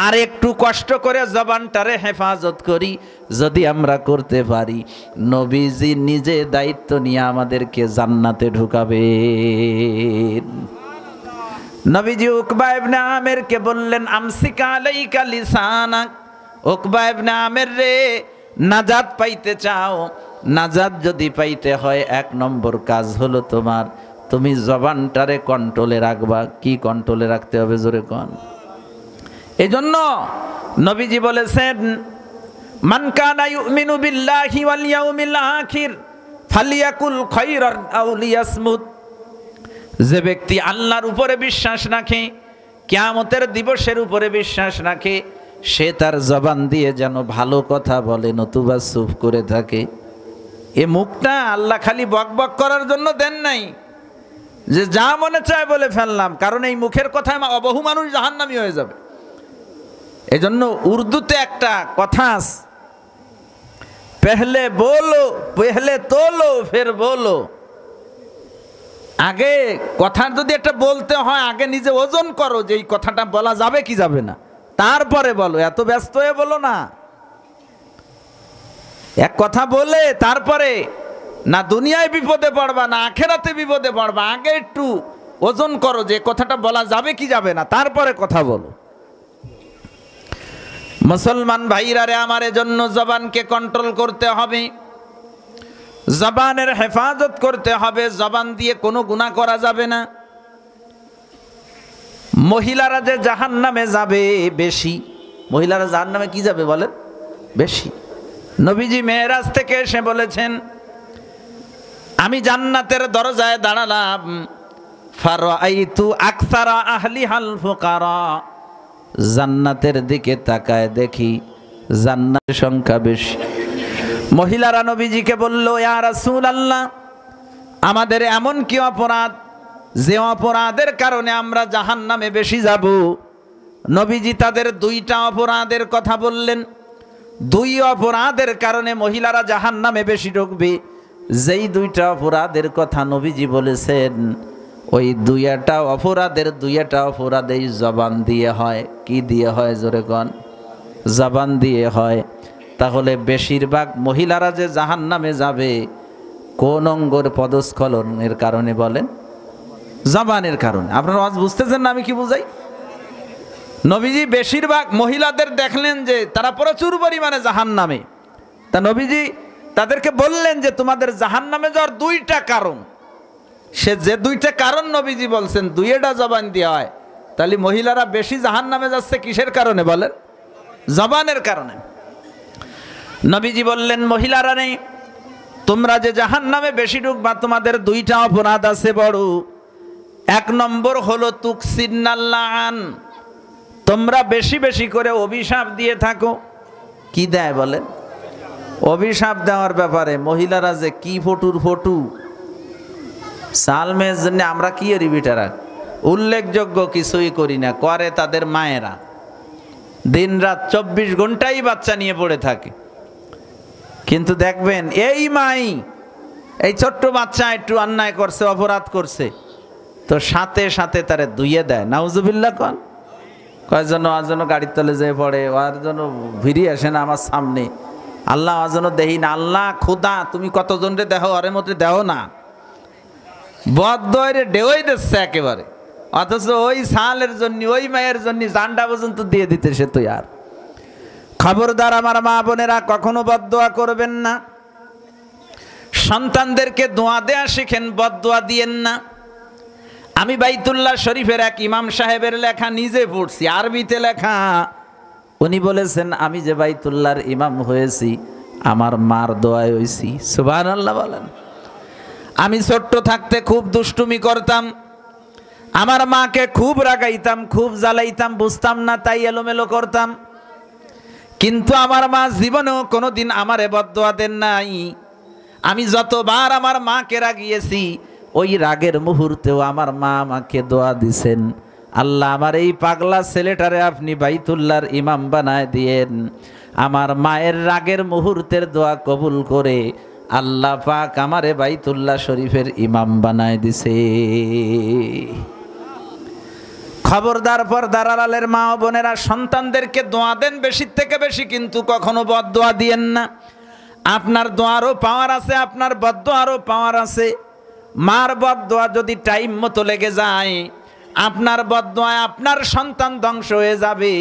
আর একটু কষ্ট করে জবানটারে হেফাজত করি। যদি আমরা করতে পারি, নবীজি নিজে দায়িত্ব নিয়ে আমাদেরকে জান্নাতে ঢুকাবেন। নবীজি উকবা ইবনে আমেরকে বললেন, আমসিকা আলাইকা লিসানাক, উকবা ইবনে আমের রে, নাজাত পাইতে চাও, নাজাত যদি পাইতে হয় এক নম্বর কাজ হলো তুমি জবানটারে কন্ট্রোলে রাখবা। কি কন্ট্রোলে রাখতে হবে জোরে কোন? এই জন্য নবীজি বলেছেন, মান কানা ইউমিনু বিল্লাহি ওয়াল ইয়াউমিল আখির ফালিয়াকুল খায়রান আও লিয়াসমুত, যে ব্যক্তি আল্লাহর উপরে বিশ্বাস রাখে, কিয়ামতের দিবসের উপরে বিশ্বাস রাখে, সে তার জবান দিয়ে যেন ভালো কথা বলে নতুবা চুপ করে থাকে। এ মুখটা আল্লাহ খালি বকবক করার জন্য দেন নাই যে যা মনে চায় বলে ফেললাম, কারণ এই মুখের কথায় বহু মানুষ জাহান্নামী হয়ে যাবে। এজন্য উর্দুতে একটা কথা আছে, পেহলে বলো পেহলে তোলো ফের বলো। আগে কথা যদি একটা বলতে হয়, আগে নিজে ওজন করো যে এই কথাটা বলা যাবে কি যাবে না, তারপরে বলো। এত ব্যস্ত হয়ে বলো না। এক কথা বলে তারপরে না দুনিয়ায় বিপদে পড়বা না আখেরাতে বিপদে পড়বা, আগে একটু ওজন করো যে কথাটা বলা যাবে কি যাবে না, তারপরে কথা বলো। মুসলমান ভাইরা রে আমার, এজন্য জবানকে কন্ট্রোল করতে হবে, জবানের হেফাজত করতে হবে। জবান দিয়ে কোনো গুনাহ করা যাবে না। মহিলারা যে জাহান্নামে যাবে বেশি, মহিলারা জাহান্নামে কি যাবে বলেন? বেশি। নবীজি মেরাজ থেকে এসে বলেছেন, আমি জান্নাতের দরজায় দাঁড়ালাম, ফারাআইতু আকসারা আহলিহাল ফুকারা, জান্নাতের দিকে তাকায় দেখি জান্নাতের সংখ্যা বেশি। মহিলারা নবীজিকে বলল, ইয়া রাসূলুল্লাহ, আমাদের এমন কি অপরাধ যে অপরাধের কারণে আমরা জাহান্নামে বেশি যাব? নবীজি তাদের দুইটা অপরাধের কথা বললেন। দুই অপরাধের কারণে মহিলারা জাহান্নামে বেশি ঢুকবে। যেই দুইটা অপরাধের কথা নবীজি বলেছেন, ওই দুইটা অপরাধেই জবান দিয়ে হয়। কি দিয়ে হয় জোরে কোন? জবান দিয়ে হয়। তাহলে বেশিরভাগ মহিলারা যে জাহান্নামে যাবে কোন অঙ্গের পদস্খলনের কারণে বলেন? জবানের কারণে। আপনারা আজ বুঝতেছেন না আমি কি বুঝাই? নবীজি বেশিরভাগ মহিলাদের দেখলেন যে তারা প্রচুর পরিমাণে জাহান্নামে। তা নবীজি তাদেরকে বললেন যে তোমাদের জাহান্নামে যাওয়ার দুইটা কারণ। সে যে দুইটা কারণ নবীজি বলছেন দুইটা জবান দিয়ে হয়, তাহলে মহিলারা বেশি জাহান্নামে যাচ্ছে কিসের কারণে বলেন? জবানের কারণে। নবীজি বললেন, মহিলারা নেই, তোমরা যে জাহান্নামে বেশি ঢুকবা তোমাদের দুইটা অপরাধ আছে বড়। এক নম্বর হলো তুকসিন্নাল্লান, তোমরা বেশি বেশি করে অভিশাপ দিয়ে থাকো। কি দেয় বলেন? অভিশাপ দেওয়ার ব্যাপারে মহিলারা যে কি ফটু সালমের জন্য আমরা কি এর বিটারা উল্লেখযোগ্য কিছুই করি না, করে তাদের মায়েরা। দিন রাত 24 ঘন্টাই বাচ্চা নিয়ে পড়ে থাকে। কিন্তু দেখবেন এই মাই, এই ছোট্ট বাচ্চা একটু অন্যায় করছে, অপরাধ করছে, তো সাথে সাথে তারে ধুইয়ে দেয়। নাউজুবিল্লাহ কন। কয়েকজন আজন্য গাড়ির তলে যেয়ে পড়ে, ওর জন্য ভিড়িয়ে আসে না আমার সামনে। আল্লাহ আজন্য দেহি না। আল্লাহ খোদা তুমি কতজনরে দেহ, ওর মধ্যে দেহ না, বদ্দরে ডেওই দিচ্ছে একেবারে। অথচ ওই সালের জন্য, ওই মায়ের জন্য জানটা পর্যন্ত দিয়ে দিতে সে তো। আর খবরদার আমার মা বোনেরা, কখনো বদদোয়া করবেন না। সন্তানদেরকে দোয়া দেয়া শিখেন, বদদোয়া দিয়েন না। আমি বাইতুল্লাহ শরীফের এক ইমাম সাহেবের লেখা নিজে পড়ছি, আরবিতে লেখা। উনি বলেছেন, আমি যে বাইতুল্লাহর ইমাম হয়েছি আমার মার দোয়ায় হয়েছি। সুবহানাল্লাহ বলেন। আমি ছোট্ট থাকতে খুব দুষ্টুমি করতাম, আমার মাকে খুব রাগাইতাম, খুব জ্বালাইতাম, বুঝতাম না তাই এলোমেলো করতাম। কিন্তু আমার মা জীবনেও কোনোদিন আমারে বদদোয়া দেন নাই। আমি যতবার আমার মাকে রাগিয়েছি, ওই রাগের মুহূর্তেও আমার মা আমাকে দোয়া দিছেন, আল্লাহ আমার এই পাগলা ছেলেটারে আপনি বাইতুল্লাহর ইমাম বানায় দিয়েন। আমার মায়ের রাগের মুহূর্তের দোয়া কবুল করে আল্লাহ পাক আমারে বাইতুল্লাহ শরীফের ইমাম বানায় দিছে। খবরদার পর্দার আড়ালের মা ও বোনেরা, সন্তানদেরকে দোয়া দেন বেশি থেকে বেশি, কিন্তু কখনো বদদোয়া দিয়েন না। আপনার দোয়ারও পাওয়ার আছে, আপনার বদদোয়ারও পাওয়ার আছে। মার বদদোয়া যদি টাইম মতো লেগে যায়, আপনার বদদোয়ায় আপনার সন্তান ধ্বংস হয়ে যাবে।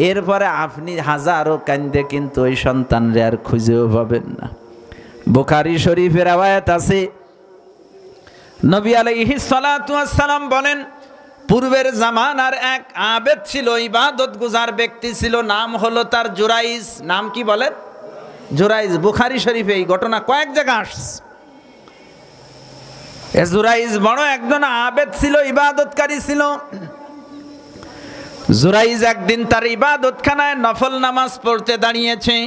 এরপরে আপনি হাজারো কান্দে কিন্তু ওই সন্তানরে আর খুঁজেও পাবেন না। বুখারী শরীফের রওয়ায়াত আছে, নবী আলাইহিস সালাতু ওয়াস সালাম বলেন, পূর্বের জামানার এক আবেদ ছিল, ইবাদত গুজার ব্যক্তি ছিল, নাম হলো তার জুরাইজ। নাম কি বলেন? জুরাইজ। বুখারী শরীফে এই ঘটনা কয়েক জায়গা আসছে। জুরাইজ বড় একজন আবেদ ছিল, ইবাদতকারী ছিল। জুরাইজ একদিন তার ইবাদতখানায় নফল নামাজ পড়তে দাঁড়িয়েছে।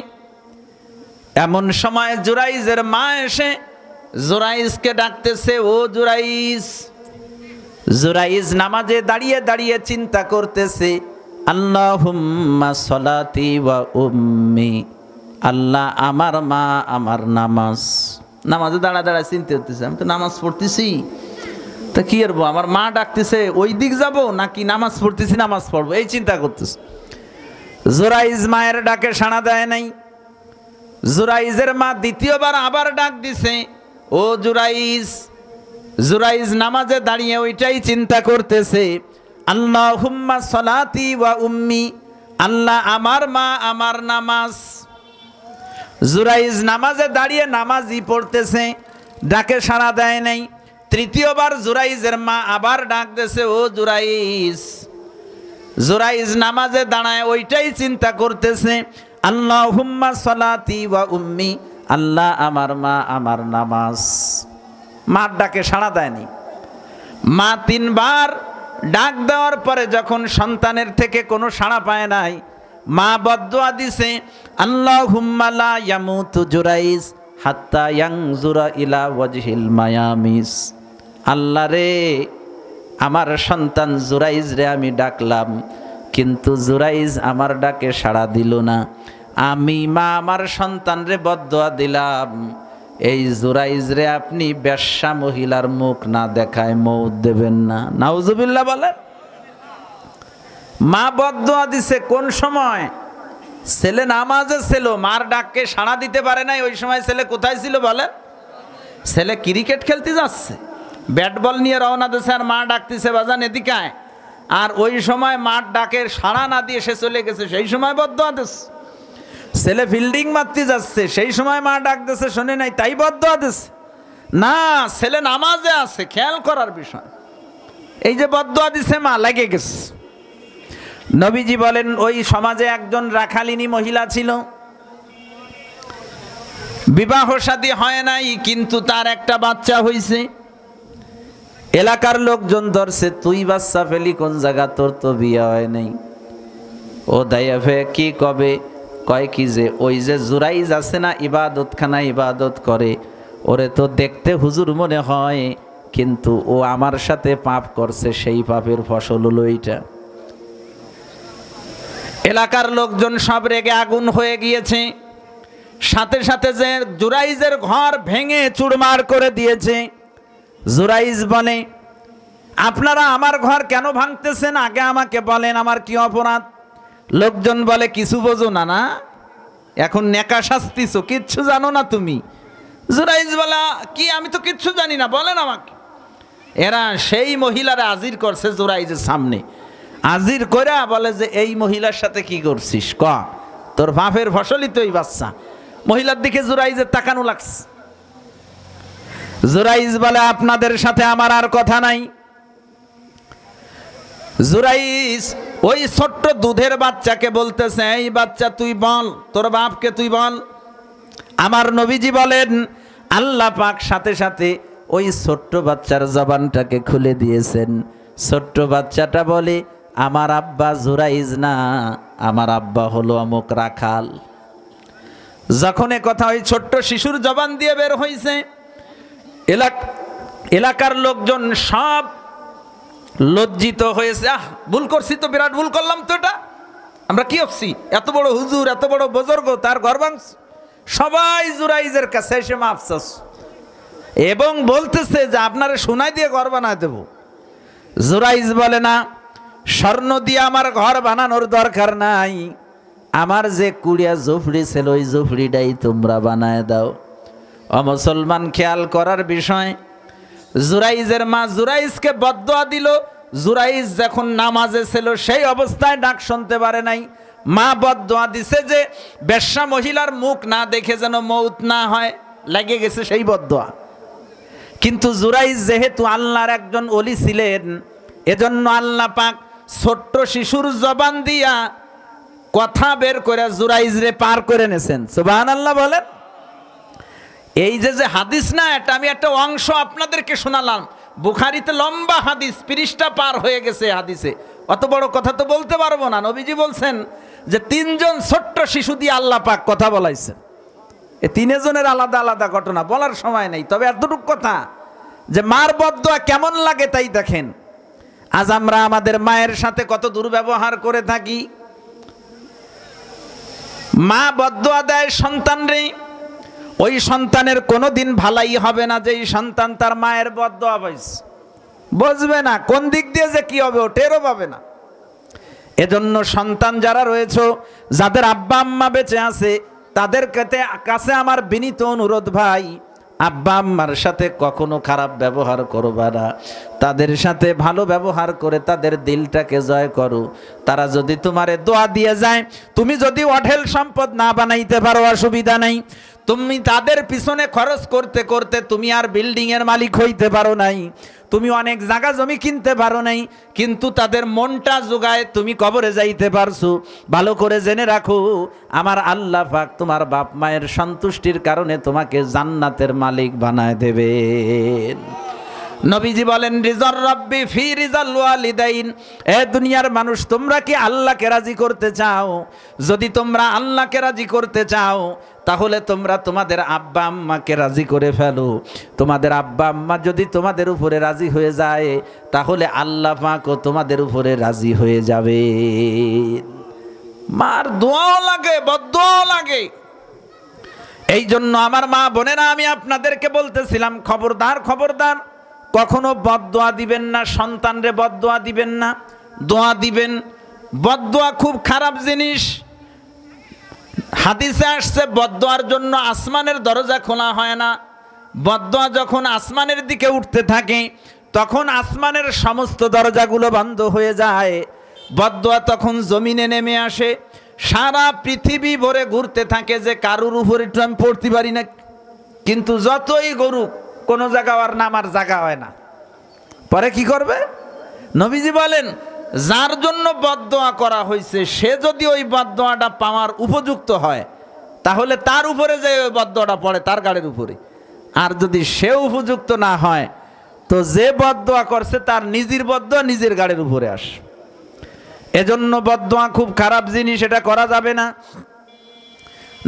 এমন সময় জুরাইজের মা এসে জুরাইজকে ডাকতেছে, ও জুরাইজ। জুরাইজ নামাজে দাঁড়িয়ে দাঁড়িয়ে চিন্তা করতেছে, আল্লাহুম্মা সলাতি ওয়া উম্মি, আল্লাহ আমার মা আমার নামাজ। নামাজে দাঁড়া দাঁড়া চিন্তা করতেছে, আমি তো নামাজ পড়তেছি, তা কি করবো, আমার মা ডাকতেছে ওই দিক যাবো নাকি নামাজ পড়তেছি নামাজ পড়বো, এই চিন্তা করতেছে। জুরাইজ মায়ের ডাকে সাড়া দেয় নাই। জুরাইজের মা দ্বিতীয়বার আবার ডাক দিছে, ও জুরাইজ। জুরাইজ নামাজে দাঁড়িয়ে ওইটাই চিন্তা করতেছে, আল্লাহুম্মা সলাতি ওয়া উম্মি, আল্লাহ আমার মা আমার নামাজ। জুরাইজ নামাজে দাঁড়িয়ে নামাজই পড়তেছে, ডাকে সাড়া দেয় নাই। তৃতীয়বার জুরাইজের মা আবার ডাক দিয়েছে, ও জুরাইজ। জুরাইজ নামাজে দাঁড়ায় ওইটাই চিন্তা করতেছে, আল্লাহুম্মা সলাতি ওয়া উম্মি, আল্লাহ আমার মা আমার নামাজ। মার ডাকে সাড়া দেয়নি। মা 3 বার ডাক দেওয়ার পরে যখন সন্তানের থেকে কোনো সাড়া পায় নাই, মা বদদুয়া দিছে, আল্লাহুম্মা লা ইয়ামুতু জুরাইজ হাত্তা ইয়ানজুরা ইলা ওয়াজহিল মায়ামিস। আল্লাহ রে, আমার সন্তান জুরাইজ রে আমি ডাকলাম, কিন্তু জুরাইজ আমার ডাকে সাড়া দিল না। আমি মা আমার সন্তান রে বদদুয়া দিলাম, এই জুরাইজ রে আপনি বেশ্যা মহিলার মুখ না দেখায় মউত দেবেন না। নাউজুবিল্লাহ বলেন। মা বদদুয়া দিছে কোন সময়? ছেলে নামাজে ছিল, মার ডাককে সাড়া দিতে পারে নাই। ওই সময় ছেলে কোথায় ছিল বলেন? ছেলে ক্রিকেট খেলতে যাচ্ছে, ব্যাট বল নিয়ে রওনা দিয়েছে, আর মা ডাকতেছে বাজান এদিকে আয়। আর ওই সময় মার ডাকের সাড়া না দিয়ে সে চলে গেছে, সেই সময় বদদুয়া দিছে। ছেলে ফিল্ডিং মারতে যাচ্ছে, সেই সময় মা ডাক দিছে, শোনে নাই, তাই বদদুয়া দিছে না। ছেলে নামাজে আছে, খেয়াল করার বিষয়। এই যে বদদুয়া দিছে, মা লেগে গেছে। নবীজি বলেন, ওই সমাজে একজন রাখালিনী মহিলা ছিল, বিবাহ শাদী হয় নাই, কিন্তু তার একটা বাচ্চা হইছে। এলাকার লোকজন ধরছে, তুই বাচ্চা ফেলি কোন জায়গা, তোর তো বিয়ে হয় নাই। ও দাইয়াফে কি কবে? কয় কি যে ওই যে জুরাইজ আছে না, ইবাদতখানা ইবাদত করে, ওরে তো দেখতে হুজুর মনে হয়, কিন্তু ও আমার সাথে পাপ করছে, সেই পাপের ফসল হলো এইটা। এলাকার লোকজন সব রেগে আগুন হয়ে গিয়েছে। সাথে সাথে যে জুরাইজের ঘর ভেঙে চুরমার করে দিয়েছে। জুরাইজ বলে, আপনারা আমার ঘর কেন ভাঙতেছেন? আগে আমাকে বলেন, আমার কি অপরাধ? লোকজন বলে, কিছু বোঝো না, না এখন নেকা শাস্তিছ, কিচ্ছু জানো না তুমি। জুরাইজ বলা, কি আমি তো কিচ্ছু জানি না, বলেন আমাকে। এরা সেই মহিলারা হাজির করছে জুরাইজের সামনে। হাজির করে বলে যে, এই মহিলার সাথে কি করছিস? ক, তোর বাপের ফসলই তো এই বাচ্চা। মহিলার দিকে জুরাইজের তাকানো লাগছে। জুরাইজ বলে, আপনাদের সাথে আমার আর কথা নাই। জুরাইজ ওই ছোট্ট দুধের বাচ্চাকে বলতেছে, এই বাচ্চা তুই বল, তোর বাপকে তুই বল। আমার নবীজি বলেন, আল্লাহ পাক সাথে সাথে ওই ছোট্ট বাচ্চার জবানটাকে খুলে দিয়েছেন। ছোট্ট বাচ্চাটা বলে, আমার আব্বা জুরাইজ না, আমার আব্বা হলো অমুক রাখাল। যখন এ কথা ওই ছোট্ট শিশুর জবান দিয়ে বের হয়েছে, এলাকার লোকজন সব লজ্জিত হয়েছে। ভুল করছি তো, বিরাট ভুল করলাম তো, এটা আমরা কি হচ্ছি? এত বড় হুজুর, এত বড় বুজুর্গ, তার ঘর ভাঙছ। সবাই জুরাইজের কাছে এসে মাফ চাচ্ছে এবং বলতেছে যে আপনারে সোনাই দিয়ে ঘর বানায় দেব। জুরাইজ বলে, না, স্বর্ণ দিয়ে আমার ঘর বানানোর দরকার নাই, আমার যে কুড়িয়া জুফড়ি ছিল ওই জুফড়িটাই তোমরা বানায় দাও। অমুসলমান, খেয়াল করার বিষয়, জুরাইজের মা জুরাইজকে বদদুয়া দিল। জুরাইজ যখন নামাজে ছিল সেই অবস্থায় ডাক শুনতে পারে নাই। মা বদদুয়া দিছে যে বেশ্যা মহিলার মুখ না দেখে যেন মউত না হয়, লেগে গেছে সেই বদদুয়া। কিন্তু জুরাইজ যেহেতু আল্লাহর একজন ওলি ছিলেন, এজন্য আল্লাহ পাক ছোট্ট শিশুর জবান দিয়া কথা বের করে জুরাইজরে পার করে নেছেন। সুবহানাল্লাহ বলেন। এই যে হাদিস না, এটা আমি একটা অংশ আপনাদেরকে শোনালাম। বুখারীতে লম্বা হাদিস, 30টা পার হয়ে গেছে হাদিসে। অত বড় কথা তো বলতে পারবো না। নবীজি বলছেন যে 3 জন ছোট্ট শিশু দিয়ে আল্লাহ পাক কথা বলাইছেন। এই 3 জনের আলাদা আলাদা ঘটনা, বলার সময় নেই। তবে এতটুকু কথা যে মার বদদুয়া কেমন লাগে তাই দেখেন। আজ আমরা আমাদের মায়ের সাথে কত দুর্ব্যবহার করে থাকি। মা বদদুয়া দেয় সন্তানরে, ওই সন্তানের কোনোদিন ভালাই হবে না যে এই সন্তান তার মায়ের বদদুয়া পাইছে। বুঝবে না কোন দিক দিয়ে যে কি হবে, ও টেরও পাবে না। এজন্য সন্তান যারা রয়েছে, যাদের আব্বা আম্মা বেঁচে আছে, তাদের কাছে আমার বিনীত অনুরোধ, ভাই আব্বা আম্মার সাথে কখনো খারাপ ব্যবহার করবা না। তাদের সাথে ভালো ব্যবহার করে তাদের দিলটাকে জয় করো। তারা যদি তোমারে দোয়া দিয়ে যায়, তুমি যদি অঢেল সম্পদ না বানাইতে পারো অসুবিধা নাই, তুমি তাদের পিছনে খরচ করতে করতে তুমি আর বিল্ডিং এর মালিক হইতে পারো নাই, তুমি অনেক জায়গা জমি কিনতে পারো নাই, কিন্তু তাদের মনটা জোগায় তুমি কবরে যাইতে পারছো। ভালো করে জেনে রাখো, আমার আল্লাহ পাক তোমার বাপ মায়ের সন্তুষ্টির কারণে তোমাকে জান্নাতের মালিক বানায় দেবেন। নবীজি বলেন রিজার রাব্বি ফি রিজাল ওয়ালিদাইন, এ দুনিয়ার মানুষ তোমরা কি আল্লাহকে রাজি করতে চাও? যদি তোমরা আল্লাহকে রাজি করতে চাও তাহলে তোমরা তোমাদের আব্বা আম্মাকে রাজি করে ফেলো। তোমাদের আব্বা আম্মা যদি তোমাদের উপরে রাজি হয়ে যায় তাহলে আল্লাহ পাকও তোমাদের উপরে রাজি হয়ে যাবে। মার দোয়াও লাগে, বদদোয়াও লাগে। এই জন্য আমার মা বোনেরা, আমি আপনাদেরকে বলতেছিলাম খবরদার খবরদার, কখনো বদদোয়া দিবেন না, সন্তানরে বদদোয়া দিবেন না। দোয়া দিবেন, বদদোয়া খুব খারাপ জিনিস। হাদিসে আসছে বদদোয়ার জন্য আসমানের দরজা খোলা হয় না। বদদোয়া যখন আসমানের দিকে উঠতে থাকে তখন আসমানের সমস্ত দরজাগুলো বন্ধ হয়ে যায়। বদদোয়া তখন জমিনে নেমে আসে, সারা পৃথিবী ভরে ঘুরতে থাকে যে কারুর উপর একটু আমি পড়তে পারি না, কিন্তু যতই গরুক কোনো জায়গা আর নামার জায়গা হয় না। পরে কি করবে? নবীজি বলেন যার জন্য বদদোয়া করা হয়েছে সে যদি ওই বদদোয়াটা পাওয়ার উপযুক্ত হয় তাহলে তার উপরে যে ওই বদদোয়াটা পড়ে তার গাড়ির উপরে। আর যদি সে উপযুক্ত না হয় তো যে বদদোয়া করছে তার নিজের বদদোয়া নিজের গাড়ির উপরে আসে। এজন্য বদদোয়া খুব খারাপ জিনিস, এটা করা যাবে না।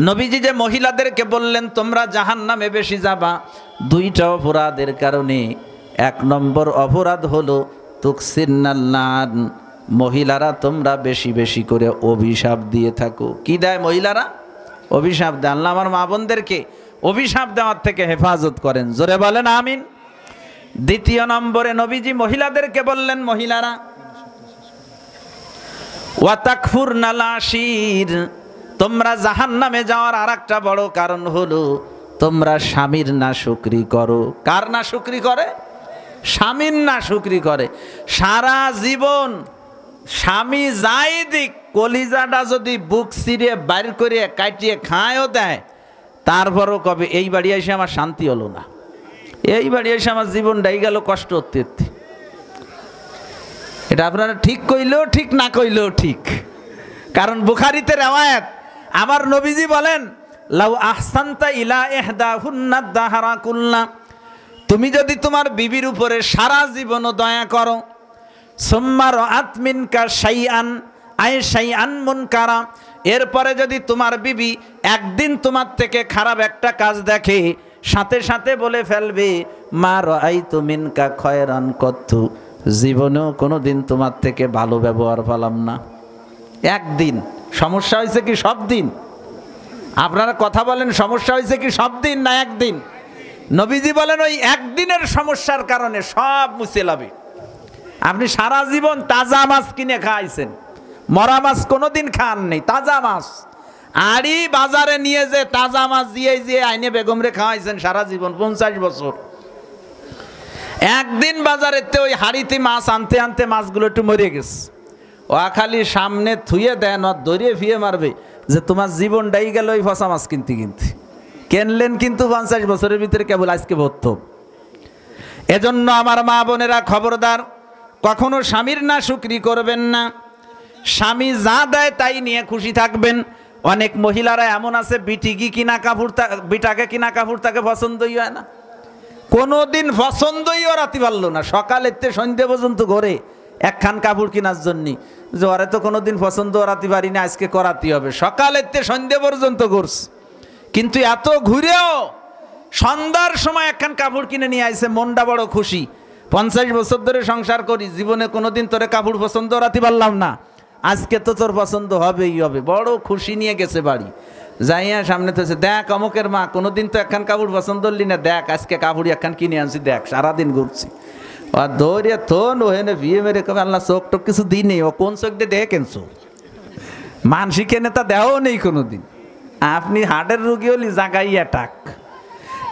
নবীজি যে মহিলাদেরকে বললেন তোমরা জাহান্নামে বেশি যাবা, দুইটা অপরাধের কারণে। এক নম্বর অপরাধ হলো তুকসিন্নাল্লান, মহিলারা তোমরা বেশি বেশি করে অভিশাপ দিয়ে থাকো। কি দেয় মহিলারা? অভিশাপ দেয়। আল্লাহ আমার মা বোনদেরকে অভিশাপ দেওয়ার থেকে হেফাজত করেন, জোরে বলেন আমিন। দ্বিতীয় নম্বরে নবীজি মহিলাদেরকে বললেন মহিলারা ওয়াতাকফুরনাল আশির, তোমরা জাহান্নামে যাওয়ার আরেকটা বড় কারণ হলো তোমরা স্বামীর নাশুকরি করো। কার নাশুকরি করে? স্বামীর নাশুকরি করে। সারা জীবন স্বামী যাই দিক, কলিজাটা যদি বুক ছিঁড়ে বাইর করে কাটিয়ে খায়ও দেয়, তারপরও কবে এই বাড়ি এসে আমার শান্তি হলো না, এই বাড়ি এসে আমার জীবনটাই গেল কষ্ট হতে। এটা আপনারা ঠিক কইলেও ঠিক, না কইলেও ঠিক, কারণ বুখারীতে রওয়ায়াত, আমার নবীজি বলেন লাউ আহসানতা ইলা ইহদাহুন্না দাহরা কুল্লা, তুমি যদি তোমার বিবির উপরে সারা জীবন দয়া করো, সুম্মা রাআত মিনকা শাইআন আই শাইআন মুনকারা, এরপরে যদি তোমার বিবি একদিন তোমার থেকে খারাপ একটা কাজ দেখে সাথে সাথে বলে ফেলবে মা রাআইতু মিনকা খয়রান কত্তু, জীবনেও কোনোদিন তোমার থেকে ভালো ব্যবহার পেলাম না। একদিন সমস্যা হয়েছে কি সব দিন? আপনারা কথা বলেন, সমস্যা হয়েছে কি সব দিন না একদিন? নবীজি বলেন ওই একদিনের সমস্যার কারণে সব মুছে যাবে। আপনি সারা জীবন তাজা মাছ কিনে খাইছেন, মরা মাছ কোনোদিন খান নেই, তাজা মাছ। আরই বাজারে নিয়ে যে তাজা মাছ দিয়ে আইনে বেগমরে খাওয়াইছেন সারা জীবন 50 বছর। একদিন বাজারেতে ওই হাড়িতে মাছ আনতে আনতে মাছগুলো একটু মরে গেছে, ও খালি সামনে থুয়ে দেন, দৌড়িয়ে ফিয়ে মারবে যে তোমার জীবনটাই গেল ওই ফসা মাছ কিনতে কিনতে। কিনলেন কিন্তু 50 বছরের ভিতরে কেবল আজকে প্রথম। এজন্য আমার মা বোনেরা খবরদার, কখনো স্বামীর নাশুকরি করবেন না। স্বামী যা দেয় তাই নিয়ে খুশি থাকবেন। অনেক মহিলারা এমন আছে বিটাকে কিনা কাপড় তাকে পছন্দই হয় না, কোনোদিন পছন্দই ওরাতে পারলো না। সকালেতে সন্ধ্যে পর্যন্ত ঘরে একখান কাপড় কেনার জন্য, যে ওরে তো কোনোদিন পছন্দ ওরাতে পারি না, আজকে করাতে হবে। সকালেতে সন্ধ্যে পর্যন্ত করছে, কিন্তু এত ঘুরেও সন্ধ্যার সময় একখান কাপড় কিনে নিয়ে আইছে, মনটা বড় খুশি। 50 বছর ধরে সংসার করি, জীবনে কোনোদিন তোরে কাপড় পছন্দ ওরাতে পারলাম না, আজকে তো তোর পছন্দ হবেই হবে। বড় খুশি নিয়ে গেছে বাড়ি, যাইয়া সামনে তো দেখ অমুকের মা, কোনোদিন তো একখান কাপড় পছন্দ হলি না, দেখ আজকে কাপড় একখান কিনে আনছি, দেখ সারাদিন ঘুরছি। আর দৌড়িয়ে থন ওহেনে বিয়ে মেরে কবে আল্লাহ চোখ টোক কিছু দিই নেই, ও কোন চোখ দিয়ে দেখে কেনছো? মানসি কেনে তা দেও নেই কোনোদিন। আপনি হার্টের রুগী হলি জাগাইয়া টাক।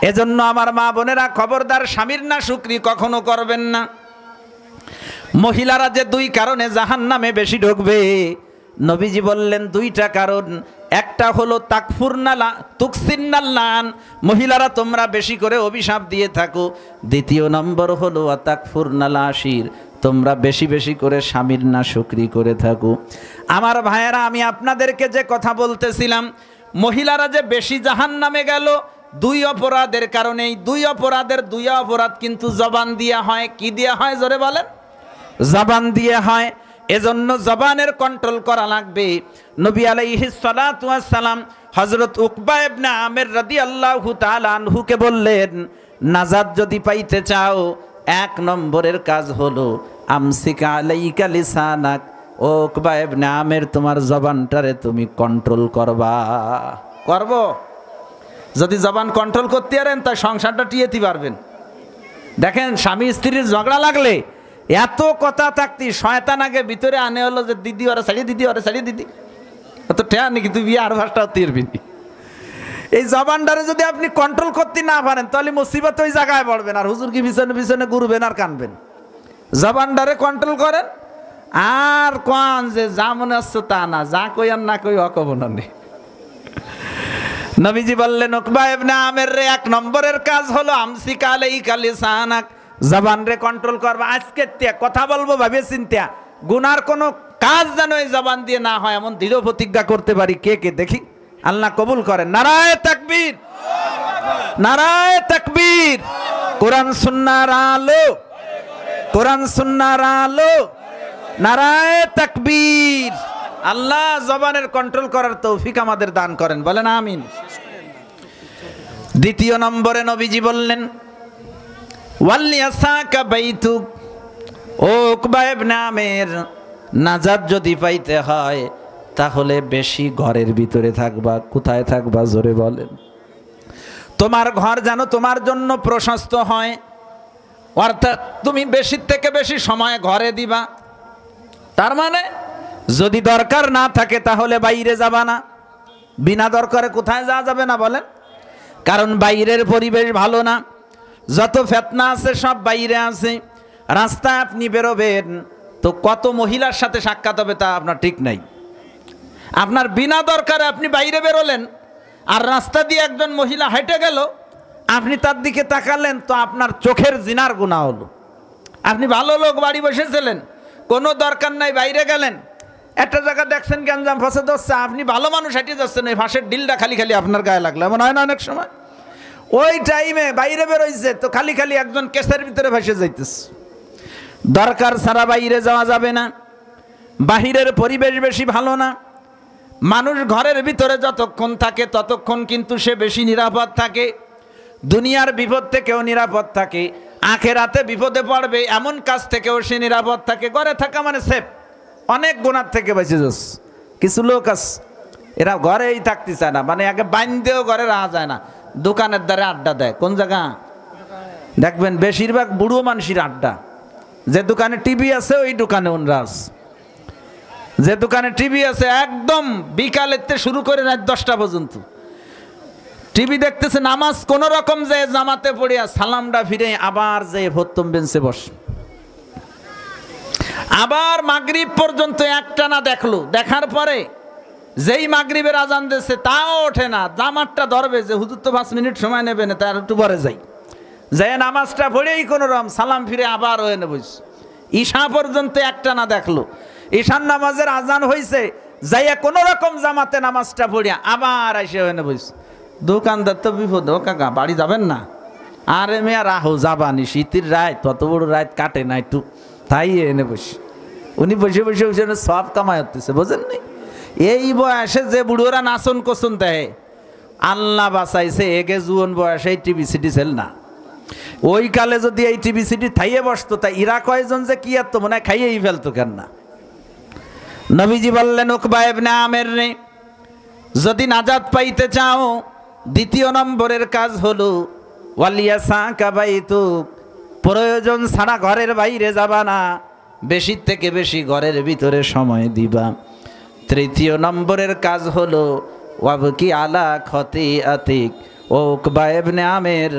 এজন্য আমার মা বোনেরা খবরদার, স্বামীর নাশুকরি কখনো করবেন না। মহিলারা যে দুই কারণে জাহান্নামে বেশি ঢুকবে, নবীজি বললেন দুইটা কারণ। একটা হলো তাকফুরনালা তুকসিন্নাল্লান, মহিলারা তোমরা বেশি করে অভিশাপ দিয়ে থাকো। দ্বিতীয় নম্বর হলো তাকফুরনালা আশির, তোমরা বেশি বেশি করে স্বামীর নাশুকরি করে থাকো। আমার ভাইয়েরা, আমি আপনাদেরকে যে কথা বলতেছিলাম, মহিলারা যে বেশি জাহান্নামে গেল দুই অপরাধের কারণে। এই দুই অপরাধ কিন্তু জবান দিয়ে হয়। কি দিয়ে হয় জোরে বলেন? জবান দিয়ে হয়। এজন্য জবানের কন্ট্রোল করা লাগবে। নবী আলাইহিস সালাতু ওয়াস সালাম হযরত উকবা ইবনে আমির রাদিয়াল্লাহু তাআলা আনহুকে বললেন, নাজাত যদি পাইতে চাও এক নম্বরের কাজ হলো আমসিকা আলাইকা লিসানাক। ও উকবা ইবনে আমির, তোমার জবানটারে তুমি কন্ট্রোল করবা। করব? যদি জবান কন্ট্রোল করতে পারেন তাই সংসারটা টিয়েতে পারবেন। দেখেন, স্বামী স্ত্রীর ঝগড়া লাগলে এত কথা থাকতি শয়তান আগে ভিতরে আনে হলো যে দিদি ওরা ছাড়িয়ে দিদি, ওরা ছাড়িয়ে দিদি, অত ঠেয়া নাকি তুই বিয়ে আর ভাষটা তীরবি। এই জবানটারে যদি আপনি কন্ট্রোল করতে না পারেন তাহলে মুসিবত ওই জায়গায় পড়বেন, আর হুজুর কি পিছনে পিছনে ঘুরবেন আর কানবেন। জবানটারে কন্ট্রোল করেন, আর কোন যে যা মনে আসছে তা না, যা কই আর না কই অকবনা নেই। নবীজি বললেন, উকবা ইবনে আমির রে, এক নম্বরের কাজ হলো আমসিকা আলাইকা লিসানাক, জবান রে কন্ট্রোল করবা। আজকে কথা বলবো ভাবে চিন্তা, গুনার কোনো কাজ যেন এই জবান দিয়ে না হয় এমন দৃঢ় প্রতিজ্ঞা করতে পারি। কে কে দেখি? আল্লাহ কবুল করেন। নারায়ে তাকবীর, নারায়ে তাকবীর। কোরআন সুন্নাহর আলো, কোরআন সুন্নাহর আলো, নারায়ে তাকবীর। আল্লাহ জবানের কন্ট্রোল করার তৌফিক আমাদের দান করেন, বলেন আমিন। দ্বিতীয় নম্বরে নবীজি বললেন, ওয়ালিয়াসাকা বাইতুক। ও উকবা ইবনে আমির, নাজাত যদি পাইতে হয় তাহলে বেশি ঘরের ভিতরে থাকবা। কোথায় থাকবা জোরে বলেন? তোমার ঘর যেন তোমার জন্য প্রশস্ত হয়, অর্থাৎ তুমি বেশি থেকে বেশি সময় ঘরে দিবা। তার মানে যদি দরকার না থাকে তাহলে বাইরে যাবা না। বিনা দরকারে কোথায় যাওয়া যাবে না বলেন? কারণ বাইরের পরিবেশ ভালো না, যত ফিতনা আছে সব বাইরে আছে। রাস্তায় আপনি বেরোবেন তো কত মহিলার সাথে সাক্ষাৎ হবে তা আপনার ঠিক নাই। আপনার বিনা দরকারে আপনি বাইরে বেরোলেন, আর রাস্তা দিয়ে একজন মহিলা হেঁটে গেল, আপনি তার দিকে তাকালেন তো আপনার চোখের জিনার গুনাহ হলো। আপনি ভালো লোক, বাড়ি বসেছিলেন, কোনো দরকার নাই, বাইরে গেলেন, একটা জায়গা দেখছেন গ্যাঞ্জাম ফাঁসে ধরছে, আপনি ভালো মানুষ হেঁটে যাচ্ছেন, ওই ফাঁসের ডিলটা খালি খালি আপনার গায়ে লাগলো। এমন হয় না অনেক সময়? ওই টাইমে বাইরে বেরোইছে তো খালি খালি একজন কেসের ভিতরে ভেসে যাইতেছে। দরকার ছাড়া বাইরে যাওয়া যাবে না। বাহিরের পরিবেশ বেশি ভালো না। মানুষ ঘরের ভিতরে যতক্ষণ থাকে ততক্ষণ কিন্তু সে বেশি নিরাপদ থাকে। দুনিয়ার বিপদ থেকেও নিরাপদ থাকে, আখেরাতে বিপদে পড়বে এমন কাজ থেকেও সে নিরাপদ থাকে। ঘরে থাকা মানে সেফ, অনেক গুনার থেকে বেঁচে যাস। কিছু লোক আছে এরা ঘরেই থাকতে চায় না, মানে আগে বাইন্দেও ঘরে রাখা যায় না, দোকানের দ্বারে আড্ডা দেয়। কোন জায়গা দেখবেন বেশিরভাগ বুড়ো মানুষের আড্ডা। যে দোকানে টিভি আছে ওই দোকানে উনরাজ, যে দোকানে টিভি আছে একদম বিকালেতে শুরু করে রাত 10টা পর্যন্ত টিভি দেখতেছে। নামাজ কোন রকম যে জামাতে পড়িয়া সালামটা ফিরে আবার যে প্রথম বেঞ্চে বস, আবার মাগরিব পর্যন্ত একটানা দেখলো। দেখার পরে যেই মাগরিবের আজান দিয়েছে তাও ওঠে না, জামাতটা ধরবে যে হুজুর তো 5 মিনিট সময় নেবে না, তার একটু পরে যাই, যে নামাজটা পড়েই কোনো রকম সালাম ফিরে আবার হয়ে নেব। ঈশা পর্যন্ত একটানা দেখলো। ঈশার নামাজের আজান হয়েছে, যাইয়া কোনো রকম জামাতে নামাজটা পড়িয়া আবার এসে হয়ে নেব। দোকানদার তো বিপদ, ও কাকা বাড়ি যাবেন না? আরে মেয়া রাহো, যাবানি, শীতের রাত, তত বড় রাত কাটে না একটু, তাই এনে বসে। উনি বসে বসে বসে সব কামাই হতেছে, বোঝেন নি? এই বয়সে যে বুড়োরা নাচন কোচন দেয়, আল্লাহ বাঁচাইছে, এগে জুয়ন বয়সে এই টিভি সিটি ছেল না। ওই কালে যদি এই টিভি সিটি থাইয়ে বসতো তা ইরা কয়জন যে কি এত মনে হয় খাইয়েই ফেলতো কেন না। নবীজি বললেন, উকবা ইবনে আমির রে, যদি নাজাত পাইতে চাও দ্বিতীয় নম্বরের কাজ হলো ওয়ালিয়াসাকা বাইতুক, প্রয়োজন ছাড়া ঘরের বাইরে যাবা না, বেশি থেকে বেশি ঘরের ভিতরে সময় দিবা। তৃতীয় নম্বরের কাজ হলো ওয়াবকি আলা খতিআতিক। ও উকবা ইবনে আমির,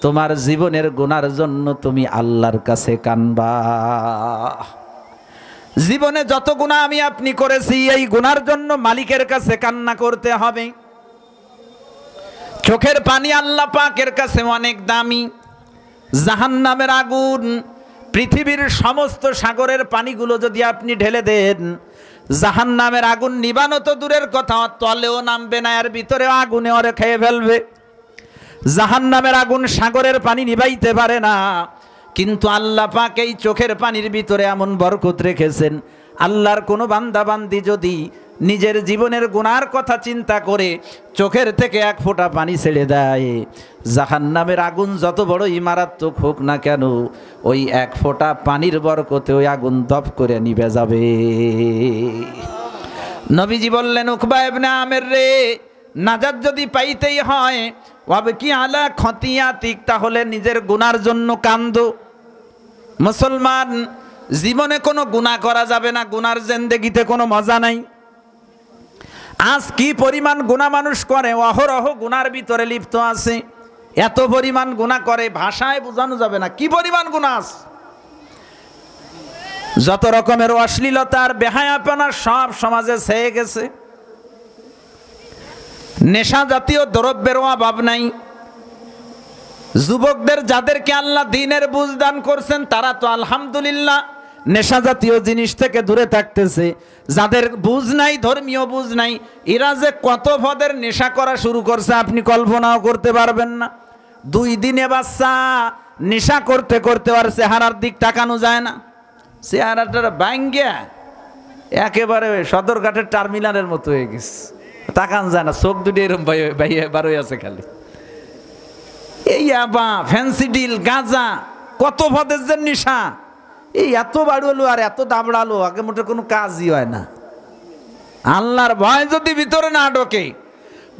তোমার জীবনের গুনার জন্য তুমি আল্লাহর কাছে কানবা। জীবনে যত গুনাহ আমি আপনি করেছি এই গুনার জন্য মালিকের কাছে কান্না করতে হবে। চোখের পানি আল্লাহ পাকের কাছে অনেক দামি। জাহান্নামের আগুন, পৃথিবীর সমস্ত সাগরের পানিগুলো যদি আপনি ঢেলে দেন, জাহান্নামের আগুন নিবানো তো দূরের কথা, তলেও নামবে না, এর ভিতরে আগুনে ওরে খেয়ে ফেলবে। জাহান্নামের আগুন সাগরের পানি নিবাইতে পারে না, কিন্তু আল্লাহ পাক এই চোখের পানির ভিতরে এমন বরকত রেখেছেন। আল্লাহর কোনো বান্দা বান্দি যদি নিজের জীবনের গুনার কথা চিন্তা করে চোখের থেকে এক ফোঁটা পানি ছেড়ে দেয়, জাহান্নামের আগুন যত বড়ই মারাত্মক হোক না কেন, ওই এক ফোঁটা পানির বরকতে ওই আগুন দপ করে নিভে যাবে। নবীজি বললেন, উকবা ইবনে আমের রে, নাজাত যদি পাইতেই হয় ওয়াবকি আলা খতিয়াতিক, তাহলে নিজের গুনার জন্য কান্দো। মুসলমান, জীবনে কোনো গুনাহ করা যাবে না, গুনার জিন্দেগিতে কোনো মজা নাই। আজ কি পরিমাণ গুনাহ মানুষ করে, অহরহ গুনার ভিতরে লিপ্ত আছে। এত পরিমাণ গুনাহ করে ভাষায় বোঝানো যাবে না কি পরিমাণ গুনাহ আছে। যত রকমের অশ্লীলতার বেহায়াপনা সব সমাজে ছেয়ে গেছে। নেশা জাতীয় দ্রব্যের অভাব নাই। যুবকদের যাদেরকে আল্লাহ দ্বীনের বুঝ দান করছেন তারা তো আলহামদুলিল্লাহ নেশা জাতীয় জিনিস থেকে দূরে থাকতেছে। যাদের বুঝ নাই, ধর্মীয় বুঝ নাই, এরা যে কত পদের নেশা করা শুরু করছে আপনি কল্পনাও করতে পারবেন না। 2 দিনে বাচ্চা নেশা করতে করতে আর চেহারার দিক তাকানো যায় না, চেহারাটার ভাঙ্গিয়া একেবারে সদরঘাটের টার্মিনালের মতো হয়ে গেছে, তাকান যায় না, চোখ দুটি এরকম বার হয়ে আছে খালি। এই আবা ফ্যান্সি ডিল, গাঁজা, কত পদের যে নেশা, এই এত বাড়ালো আর এত দাবড়ালো, আগে মোটে কোনো কাজই হয় না। আল্লাহর ভয় যদি ভিতরে না ঢোকে,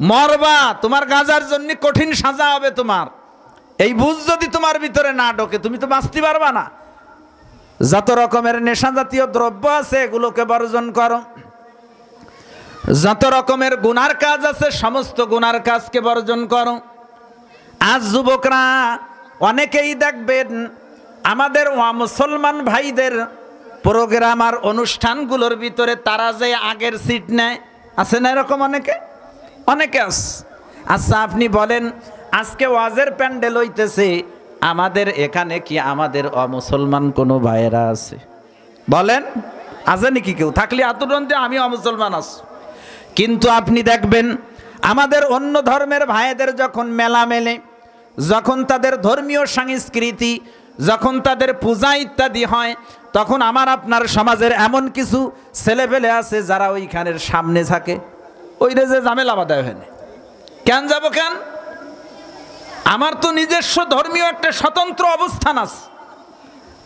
মরবা, তোমার গাঁজার জন্য কঠিন সাজা হবে তোমার। এই বুঝ যদি তোমার ভিতরে না ঢোকে তুমি তো বাঁচতে পারবা না। যত রকমের নেশা জাতীয় দ্রব্য আছে এগুলোকে বর্জন করো। যত রকমের গুনার কাজ আছে সমস্ত গুনার কাজকে বর্জন করো। আজ যুবকরা অনেকেই দেখবেন আমাদের মুসলমান ভাইদের প্রোগ্রাম আর অনুষ্ঠানগুলোর ভিতরে তারা যে আগের সিট নেয়, আছে না এরকম অনেকে আছে। আচ্ছা আপনি বলেন, আজকে ওয়াজের প্যান্ডেল হইতেছে, আমাদের এখানে কি আমাদের অমুসলমান কোনো ভাইয়েরা আছে? বলেন, আছে নাকি কেউ? থাকলে আতুরন্তে আমি অমুসলমান আছি। কিন্তু আপনি দেখবেন আমাদের অন্য ধর্মের ভাইদের যখন মেলা মেলে, যখন তাদের ধর্মীয় সংস্কৃতি, যখন তাদের পূজা ইত্যাদি হয়, তখন আমার আপনার সমাজের এমন কিছু ছেলেপেলে আছে যারা ওইখানের সামনে থাকে। ওই রে যে ঝামেলা বাঁধায় হয়, কেন যাব কেন? আমার তো নিজস্ব ধর্মীয় একটা স্বতন্ত্র অবস্থান আছে,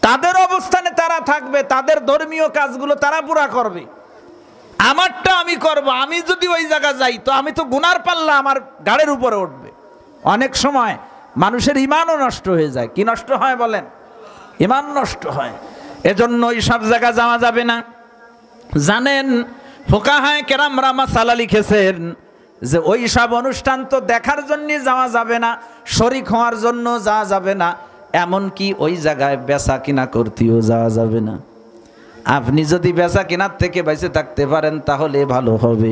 তাদের অবস্থানে তারা থাকবে, তাদের ধর্মীয় কাজগুলো তারা পুরা করবে, আমারটা আমি করব। আমি যদি ওই জায়গায় যাই তো আমি তো গুনার পাল্লা আমার গাড়ির উপরে উঠবে। অনেক সময় মানুষের ইমানও নষ্ট হয়ে যায়। কি নষ্ট হয় বলেন? ইমান নষ্ট হয়। এজন্য ওই সব জায়গা যাওয়া যাবে না। জানেন ফুকাহায়ে কেরামরা মাসালা লিখেছেন যে ওই সব অনুষ্ঠান তো দেখার জন্য যাওয়া যাবে না, শরীক হওয়ার জন্য যাওয়া যাবে না, এমনকি ওই জায়গায় বেচা কিনা করতেও যাওয়া যাবে না। আপনি যদি বেচা কেনার থেকে বেঁচে থাকতে পারেন তাহলে ভালো হবে,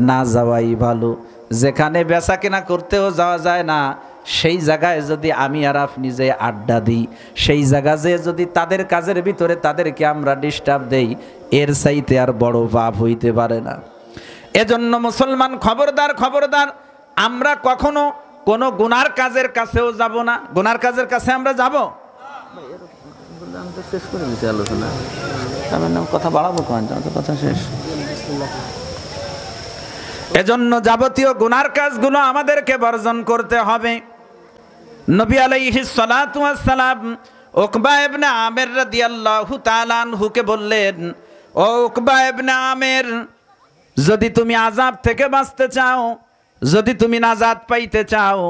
না যাওয়াই ভালো। যেখানে বেচা কেনা করতেও যাওয়া যায় না সেই জায়গায় যদি আমি আর আপনি যে আড্ডা দিই, সেই জায়গায় যে যদি তাদের কাজের ভিতরে তাদেরকে আমরা ডিস্টার্ব দেই, এর চাইতে আর বড় পাপ হইতে পারে না। এজন্য মুসলমান খবরদার, খবরদার, আমরা কখনো কোনো গুনার কাজের কাছেও যাব না। গুনার কাজের কাছে আমরা যাব? শেষ করে দিচ্ছি আলোচনা, আমার নাম কথা বাড়াবো কেন, কথা শেষ। এজন্য যাবতীয় গুনার কাজগুলো আমাদেরকে বর্জন করতে হবে। নবী আলাইহিস সালাতু ওয়াস সালাম উকবা ইবনে আমের রাদিয়াল্লাহু তাআলা আনহুকে বললেন, ও উকবা ইবনে আমের, যদি তুমি আযাব থেকে বাঁচতে চাও, যদি তুমি নাজাত পাইতে চাও,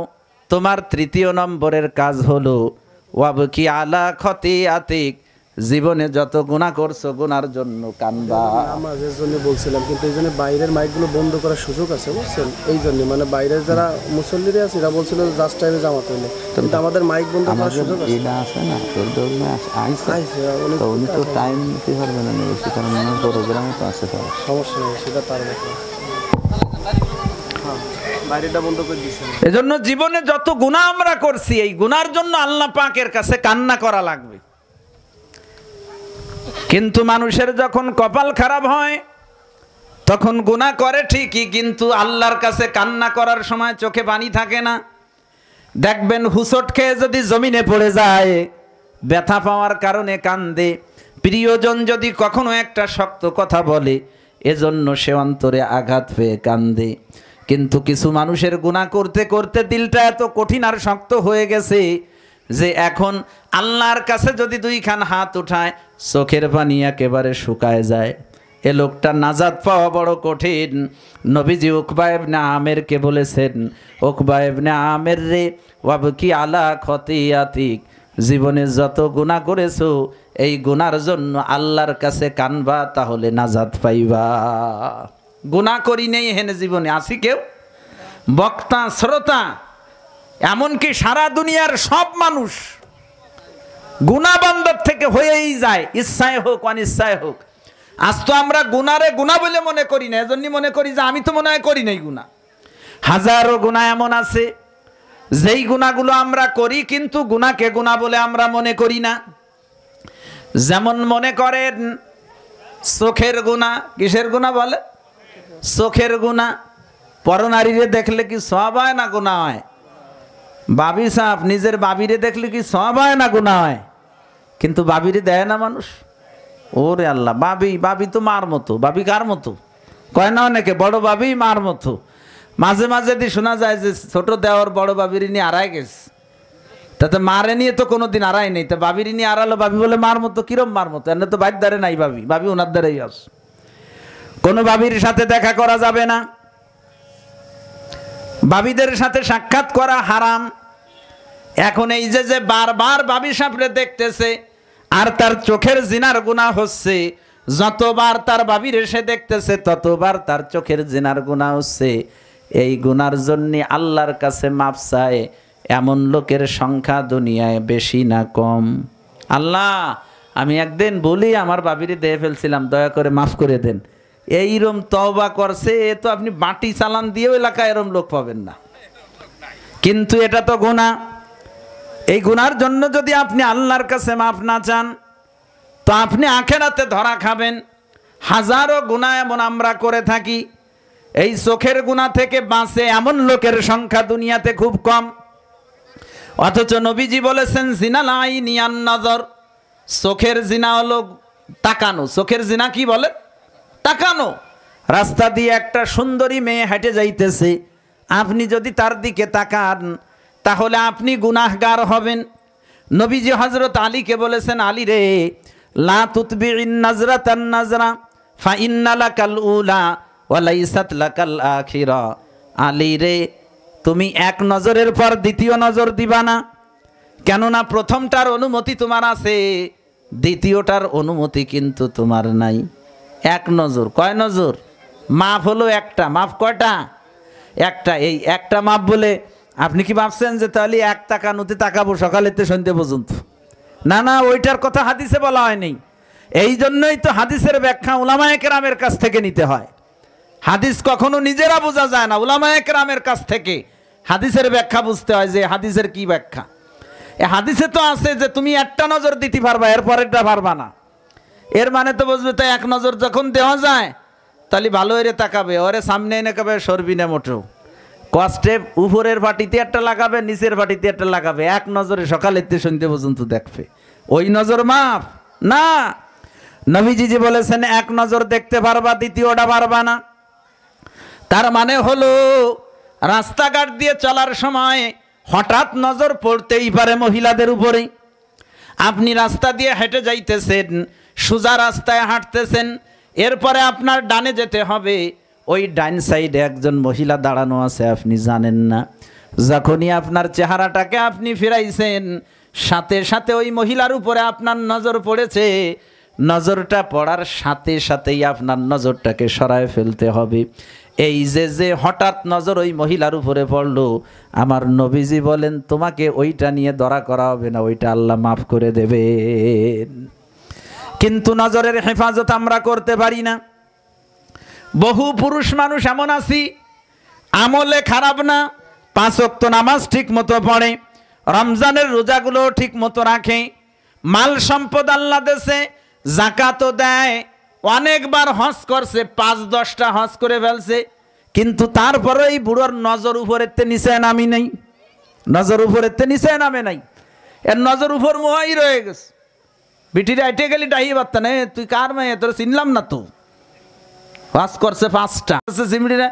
তোমার 3য় নম্বরের কাজ হলো ওয়াবকি আলা খতিয়াতিক, জীবনে যত গুনাহ করছো গুনার জন্য কানবা। নামাজের জন্য বলছিলাম, কিন্তু এই জন্য বাইরের মাইকগুলো বন্ধ করার সুযোগ আছে বুঝছেন, এই জন্য মানে বাইরের যারা মুসল্লিরা আছে এরা বলছিল জাস্ট টাইমে জামাত হইলে, কিন্তু আমাদের মাইক বন্ধ করার সুযোগ আছে। এটা আছে না তোর দৌড়ে আইছে তো উনি তো টাইম নিতে পারবে না, বেশি কারণ ওনার প্রোগ্রামও তো আছে, তো সমস্যা নেই, সেটা তার ব্যাপার। বাইরেটা বন্ধ করে দিয়েছেন। এজন্য জীবনে যত গুনাহ আমরা করছি এই গুনার জন্য আল্লাহ পাকের কাছে কান্না করা লাগবে। কিন্তু মানুষের যখন কপাল খারাপ হয় তখন গুনাহ করে ঠিকই, কিন্তু আল্লাহর কাছে কান্না করার সময় চোখে পানি থাকে না। দেখবেন হুসট খেয়ে যদি জমিনে পড়ে যায় ব্যথা পাওয়ার কারণে কান্দে, প্রিয়জন যদি কখনো একটা শক্ত কথা বলে এজন্য সে অন্তরে আঘাত পেয়ে কান্দে। কিন্তু কিছু মানুষের গুনাহ করতে করতে দিলটা এত কঠিন আর শক্ত হয়ে গেছে যে এখন আল্লাহর কাছে যদি দুইখান হাত উঠায় চোখের পানি একেবারে শুকায় যায়। এ লোকটা নাজাত পাওয়া বড় কঠিন। নবীজি উকবা ইবনে আমেরকে বলেছেন, উকবা ইবনে আমের রে ওয়াবকি আলা খতিয়াতিক, জীবনে যত গুনাহ করেছো এই গুনার জন্য আল্লাহর কাছে কানবা, তাহলে নাজাত পাইবা। গুনাহ করি নেই হেনে জীবনে আসি কেউ, বক্তা শ্রোতা এমনকি সারা দুনিয়ার সব মানুষ গুনাহবান্ধব থেকে হয়েই যায়, ইচ্ছায় হোক অনিচ্ছায় হোক। আজ তো আমরা গুনারে গুনাহ বলে মনে করি না, এজন্যই মনে করি যে আমি তো মনে হয় করি নাই গুনাহ। হাজারো গুনাহ এমন আছে যেই গুনাহগুলো আমরা করি কিন্তু গুনাহকে গুনাহ বলে আমরা মনে করি না। যেমন মনে করেন চোখের গুনাহ, কিসের গুনাহ বলে? চোখের গুনাহ। পরনারীরে দেখলে কি সওয়াব হয় না গুনাহ হয়? বাবি সাহেব নিজের বাবিরে দেখলে কি সওয়াব হয় না গুনাহ হয়? কিন্তু বাবিরে দেয় না মানুষ। ওরে আল্লাহ, বাবি তো মার মতো। বাবি কার মতো কয় না অনেকে? বড় বাবি মার মতো। মাঝে মাঝে দি শোনা যায় যে ছোট দেওয়ার বড় বাবির নিয়ে আড়াই গেছে, তাতে মারে নিয়ে তো কোনোদিন আড়াই নেই, তা বাবির নিয়ে আড়ালো। বাবি বলে মার মতো, কিরম মার মতো? এনে তো বাইর দ্বারে নাই বাবি ওনার দ্বারাই আস। কোনো বাবির সাথে দেখা করা যাবে না, বাবিদের সাথে সাক্ষাৎ করা হারাম। এখন এই যে বারবার বাবি সাপড়ে দেখতেছে আর তার চোখের জিনার গুনাহ হচ্ছে, যতবার তার বাবির এসে দেখতেছে ততবার তার চোখের জিনার গুনাহ হচ্ছে। এই গুনার জন্য আল্লাহর কাছে মাপ চায় এমন লোকের সংখ্যা দুনিয়ায় বেশি না কম। আল্লাহ, আমি একদিন বলি আমার বাবিরে দিয়ে ফেলছিলাম, দয়া করে মাফ করে দেন। এইরম তওবা করছে, এ তো আপনি বাটি চালান দিয়েও এলাকায় এরম লোক পাবেন না। কিন্তু এটা তো গুনাহ। এই গুনার জন্য যদি আপনি আল্লাহর কাছে মাফ না চান তো আপনি আখেরাতে ধরা খাবেন। হাজারো গুনাহ এমন আমরা করে থাকি, এই চোখের গুনাহ থেকে বাঁচে এমন লোকের সংখ্যা দুনিয়াতে খুব কম। অথচ নবীজি বলেছেন জিনা লাইনি আন নজর, চোখের জিনা হলো তাকানো। চোখের জিনা কি বলে? তাকানো। রাস্তা দিয়ে একটা সুন্দরী মেয়ে হেঁটে যাইতেছে, আপনি যদি তার দিকে তাকান তাহলে আপনি গুনাহগার হবেন। নবীজি হযরত আলীকে বলেছেন, আলী রে লা তুতবিইন নাজরাতান নাজরা ফা ইন্না লাকাল উলা ওয়া লাইসাত লাকাল আখিরা। আলী রে তুমি এক নজরের পর দ্বিতীয় নজর দিবা না, কেননা প্রথমটার অনুমতি তোমার আছে, দ্বিতীয়টার অনুমতি কিন্তু তোমার নাই। এক নজর। কয় নজর? মাপ হলো একটা। মাপ কয়টা? একটা। এই একটা মাপ বলে আপনি কি ভাবছেন যে তাহলে এক তাকানোতে তাকাবো সকালেতে সন্ধ্যে পর্যন্ত? না না, ওইটার কথা হাদিসে বলা হয়নি। এই জন্যই তো হাদিসের ব্যাখ্যা উলামায়ে কেরামের কাছ থেকে নিতে হয়। হাদিস কখনো নিজেরা বোঝা যায় না, উলামায়ে কেরামের কাছ থেকে হাদিসের ব্যাখ্যা বুঝতে হয় যে হাদিসের কি ব্যাখ্যা। এ হাদিসে তো আছে যে তুমি একটা নজর দিতে পারবা, এরপরেরটা পারবা না। এর মানে তো বুঝবে তো এক নজর যখন দেওয়া যায় তাহলে ভালো এরে তাকাবে, ওরে সামনে এনে কাবে সরবি না মোটেও। কষ্টে উপরের পাটিতে একটা লাগাবে, নিচের পাটিতে একটা লাগাবে, এক নজরে সকালেতে সন্ধ্যে পর্যন্ত দেখবে। ওই নজর মাপ না। নবীজি যে বলেছেন এক নজর দেখতে পারবা, দ্বিতীয়টা পারবা না। তার মানে হলো রাস্তাঘাট দিয়ে চলার সময় হঠাৎ নজর পড়তেই পারে মহিলাদের উপরেই। আপনি রাস্তা দিয়ে হেঁটে যাইতেছেন, সোজা রাস্তায় হাঁটতেছেন, এরপরে আপনার ডানে যেতে হবে, ওই ডাইন সাইডে একজন মহিলা দাঁড়ানো আছে, আপনি জানেন না। যখনই আপনার চেহারাটাকে আপনি ফিরাইছেন সাথে সাথে ওই মহিলার উপরে আপনার নজর পড়েছে, নজরটা পড়ার সাথে সাথেই আপনার নজরটাকে সরায় ফেলতে হবে। এই যে হঠাৎ নজর ওই মহিলার উপরে পড়লো, আমার নবীজি বলেন তোমাকে ওইটা নিয়ে ধরা করা হবে না, ওইটা আল্লাহ মাফ করে দেবেন। কিন্তু নজরের হেফাজত আমরা করতে পারি না। বহু পুরুষ মানুষ এমন আছি, আমলে খারাপ না, 5 ওয়াক্ত নামাজ ঠিক মতো পড়ে, রমজানের রোজাগুলো ঠিক মতো রাখে, মাল সম্পদ আল্লাহ দেশে, জাকাতও দেয়, অনেকবার হজ করছে, 5-10টা হজ করে ফেলছে, কিন্তু তারপরে এই বুড়োর নজর উপরের নিচে নামি নেই, নজর উপরের নিচে নামে নাই, এর নজর উপর মোহাই রয়ে গেছে। বিটিরা এটে গেলি ডাহি বার্তা নেই, তুই কার মেয়ে, তোর চিনলাম না তো, হজ করছে 5টা, চিমড়িরা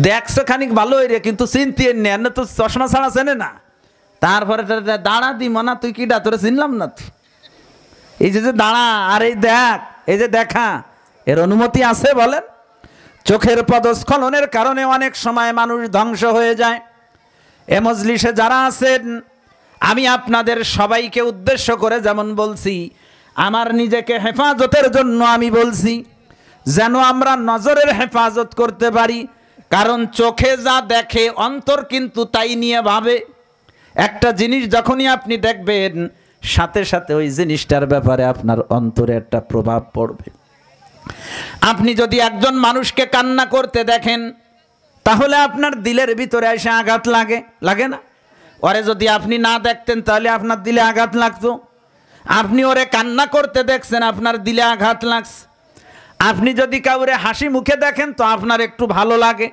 দেখছে খানিক ভালো হয়ে রে, কিন্তু চিনতে নেন না তো, চশমা ছাড়া চেনে না। তারপরে দাঁড়া দি মনা, তুই কিটা, তোর চিনলাম না তুই, এই যে দাঁড়া আর এই দেখ, এই যে দেখা, এর অনুমতি আছে বলেন? চোখের পদস্খলনের কারণে অনেক সময় মানুষ ধ্বংস হয়ে যায়। এ মজলিসে যারা আছেন, আমি আপনাদের সবাইকে উদ্দেশ্য করে যেমন বলছি, আমার নিজেকে হেফাজতের জন্য আমি বলছি, যেন আমরা নজরের হেফাজত করতে পারি। কারণ চোখে যা দেখে অন্তর কিন্তু তাই নিয়ে ভাবে। একটা জিনিস যখনই আপনি দেখবেন, সাথে সাথে ওই জিনিসটার ব্যাপারে আপনার অন্তরে একটা প্রভাব পড়বে। আপনি যদি একজন মানুষকে কান্না করতে দেখেন, তাহলে আপনার দিলের ভিতরে এসে আঘাত লাগে, লাগে না? ওরে যদি আপনি না দেখতেন তাহলে আপনার দিলে আঘাত লাগতো। আপনি ওরে কান্না করতে দেখছেন, আপনার দিলে আঘাত লাগছে। আপনি যদি কাউরে হাসি মুখে দেখেন তো আপনার একটু ভালো লাগে।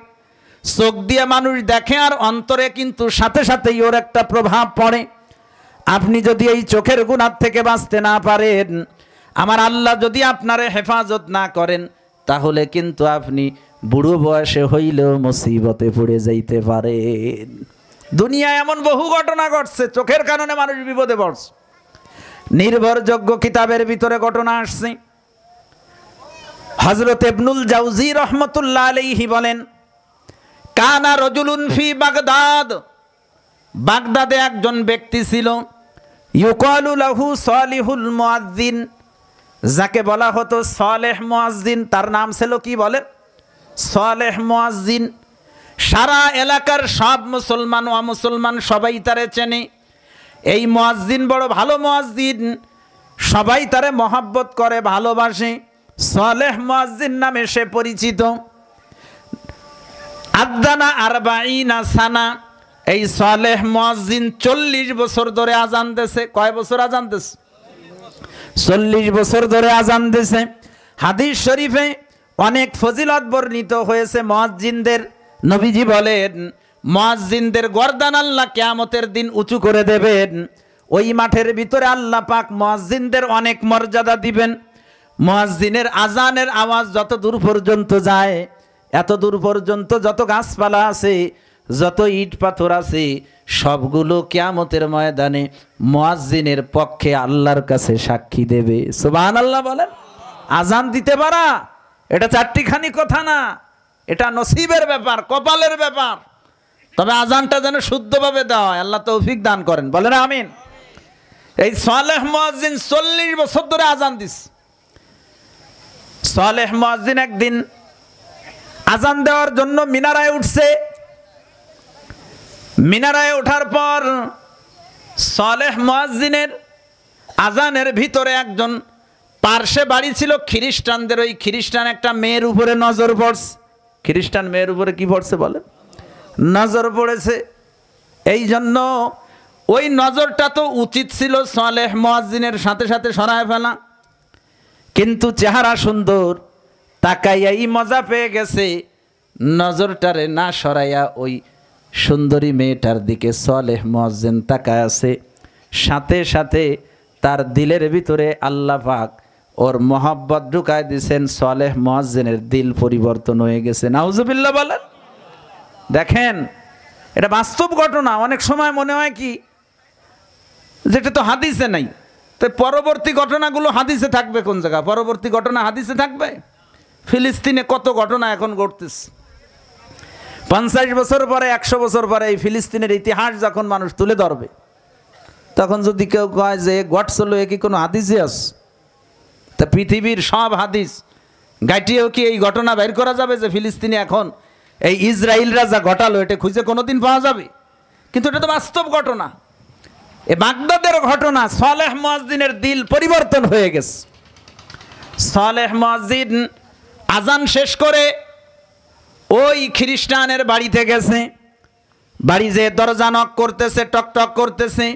চোখ দিয়ে মানুষ দেখে আর অন্তরে কিন্তু সাথে সাথেই ওর একটা প্রভাব পড়ে। আপনি যদি এই চোখের গুনাহ থেকে বাঁচতে না পারেন, আমার আল্লাহ যদি আপনারে হেফাজত না করেন, তাহলে কিন্তু আপনি বুড়ো বয়সে হইলেও মুসিবতে পড়ে যাইতে পারেন। দুনিয়ায় এমন বহু ঘটনা ঘটছে, চোখের কারণে মানুষ বিপদে পড়ছে। নির্ভরযোগ্য কিতাবের ভিতরে ঘটনা আসছে। হযরত ইবনুল জাওজি রহমতুল্লাহ আলাইহি বলেন, কানা রাজুলুন ফি বাগদাদ, বাগদাদে একজন ব্যক্তি ছিল, ইউকালু লাহু সালিহুল মুয়াজ্জিন, যাকে বলা হতো সালেহ মুয়াজ্জিন। তার নাম ছিল কি বলেন? সালেহ মুয়াজ্জিন। সারা এলাকার সব মুসলমান ও অমুসলমান সবাই তারে চেনে। এই মুয়াজ্জিন বড় ভালো মুয়াজ্জিন, সবাই তারে মহব্বত করে, ভালোবাসে। সালেহ মুয়াজ্জিন নামে সে পরিচিত। আদানা 40 সানা, এই সালেহ মুয়াজ্জিন 40 বছর ধরে আজান দিয়েছে। কয় বছর আজান দিয়েছে? 40 বছর ধরে আজান দিয়েছে। হাদিস শরীফে অনেক ফজিলত বর্ণিত হয়েছে মুয়াজ্জিনদের। নবীজি বলেন, মুয়াজ্জিনদের গর্দান আল্লাহ কিয়ামতের দিন উঁচু করে দেবেন। ওই মাঠের ভিতরে আল্লাহ পাক মুয়াজ্জিনদের অনেক মর্যাদা দিবেন। মুয়াজ্জিনের আজানের আওয়াজ যত দূর পর্যন্ত যায়, এত দূর পর্যন্ত যত গাছপালা আছে, যত ইট পাথর আছে, সবগুলো কিয়ামতের ময়দানে মুয়াজ্জিনের পক্ষে আল্লাহর কাছে সাক্ষী দেবে। সুবহানাল্লাহ বলেন। আজান দিতে পারা এটা চারটিখানি কথা না, এটা নসিবের ব্যাপার, কপালের ব্যাপার। তবে আজানটা যেন শুদ্ধভাবে দেওয়া হয়, আল্লাহ তৌফিক দান করেন, বলেন আমিন। এই সালেহ মুয়াজ্জিন 40 বছর ধরে আজান দিস। সালেহ মুয়াজ্জিন একদিন আজান দেওয়ার জন্য মিনারায় উঠছে। মিনারায় ওঠার পর সালেহ মুয়াজ্জিনের আজানের ভিতরে একজন পার্শ্বে বাড়ি ছিল খ্রিস্টানদের, ওই খ্রিস্টান একটা মেয়ের উপরে নজর পড়ছে। খ্রিস্টান মেয়ের উপরে কি পড়ছে বলেন? নজর পড়েছে। এই জন্য ওই নজরটা তো উচিত ছিল সালেহ মুয়াজ্জিনের সাথে সাথে সরায় ফেলা, কিন্তু চেহারা সুন্দর, তাকাইয়াই মজা পেয়ে গেছে। নজরটারে না সরাইয়া ওই সুন্দরী মেয়েটার দিকে সালেহ মুয়াজ্জিন তাকায় আছে। সাথে সাথে তার দিলের ভিতরে আল্লাহ পাক ওর মহব্বত ঢুকায় দিয়েছেন। সালেহ মুয়াজ্জিনের দিল পরিবর্তন হয়ে গেছে। নাউজুবিল্লাহ বলেন। দেখেন, এটা বাস্তব ঘটনা। অনেক সময় মনে হয় কি যেটা তো হাদিসে নাই, তো পরবর্তী ঘটনাগুলো হাদিসে থাকবে কোন জায়গা? পরবর্তী ঘটনা হাদিসে থাকবে? ফিলিস্তিনে কত ঘটনা এখন ঘটতেছে। 50 বছর পরে, 100 বছর পরে এই ফিলিস্তিনের ইতিহাস যখন মানুষ তুলে ধরবে, তো তখন যদি কেউ কয় যে গটসলো এ কি কোনো হাদিসে আছে? তা পৃথিবীর সব হাদিস গাইটিয়েও কি এই ঘটনা বের করা যাবে যে ফিলিস্তিনে এখন এই ইসরায়েলরা যা ঘটালো এটা খুঁজে কোনোদিন পাওয়া যাবে? কিন্তু এটা তো বাস্তব ঘটনা। এ বাগদাদের ঘটনা। সালেহ মুয়াজ্জিনের দিল পরিবর্তন হয়ে গেছে। সালেহ মুয়াজ্জিন আজান শেষ করে ওই খ্রিস্টানের বাড়িতে গেছে। বাড়ি যে দরজা নক করতেছে, টক টক করতেছে,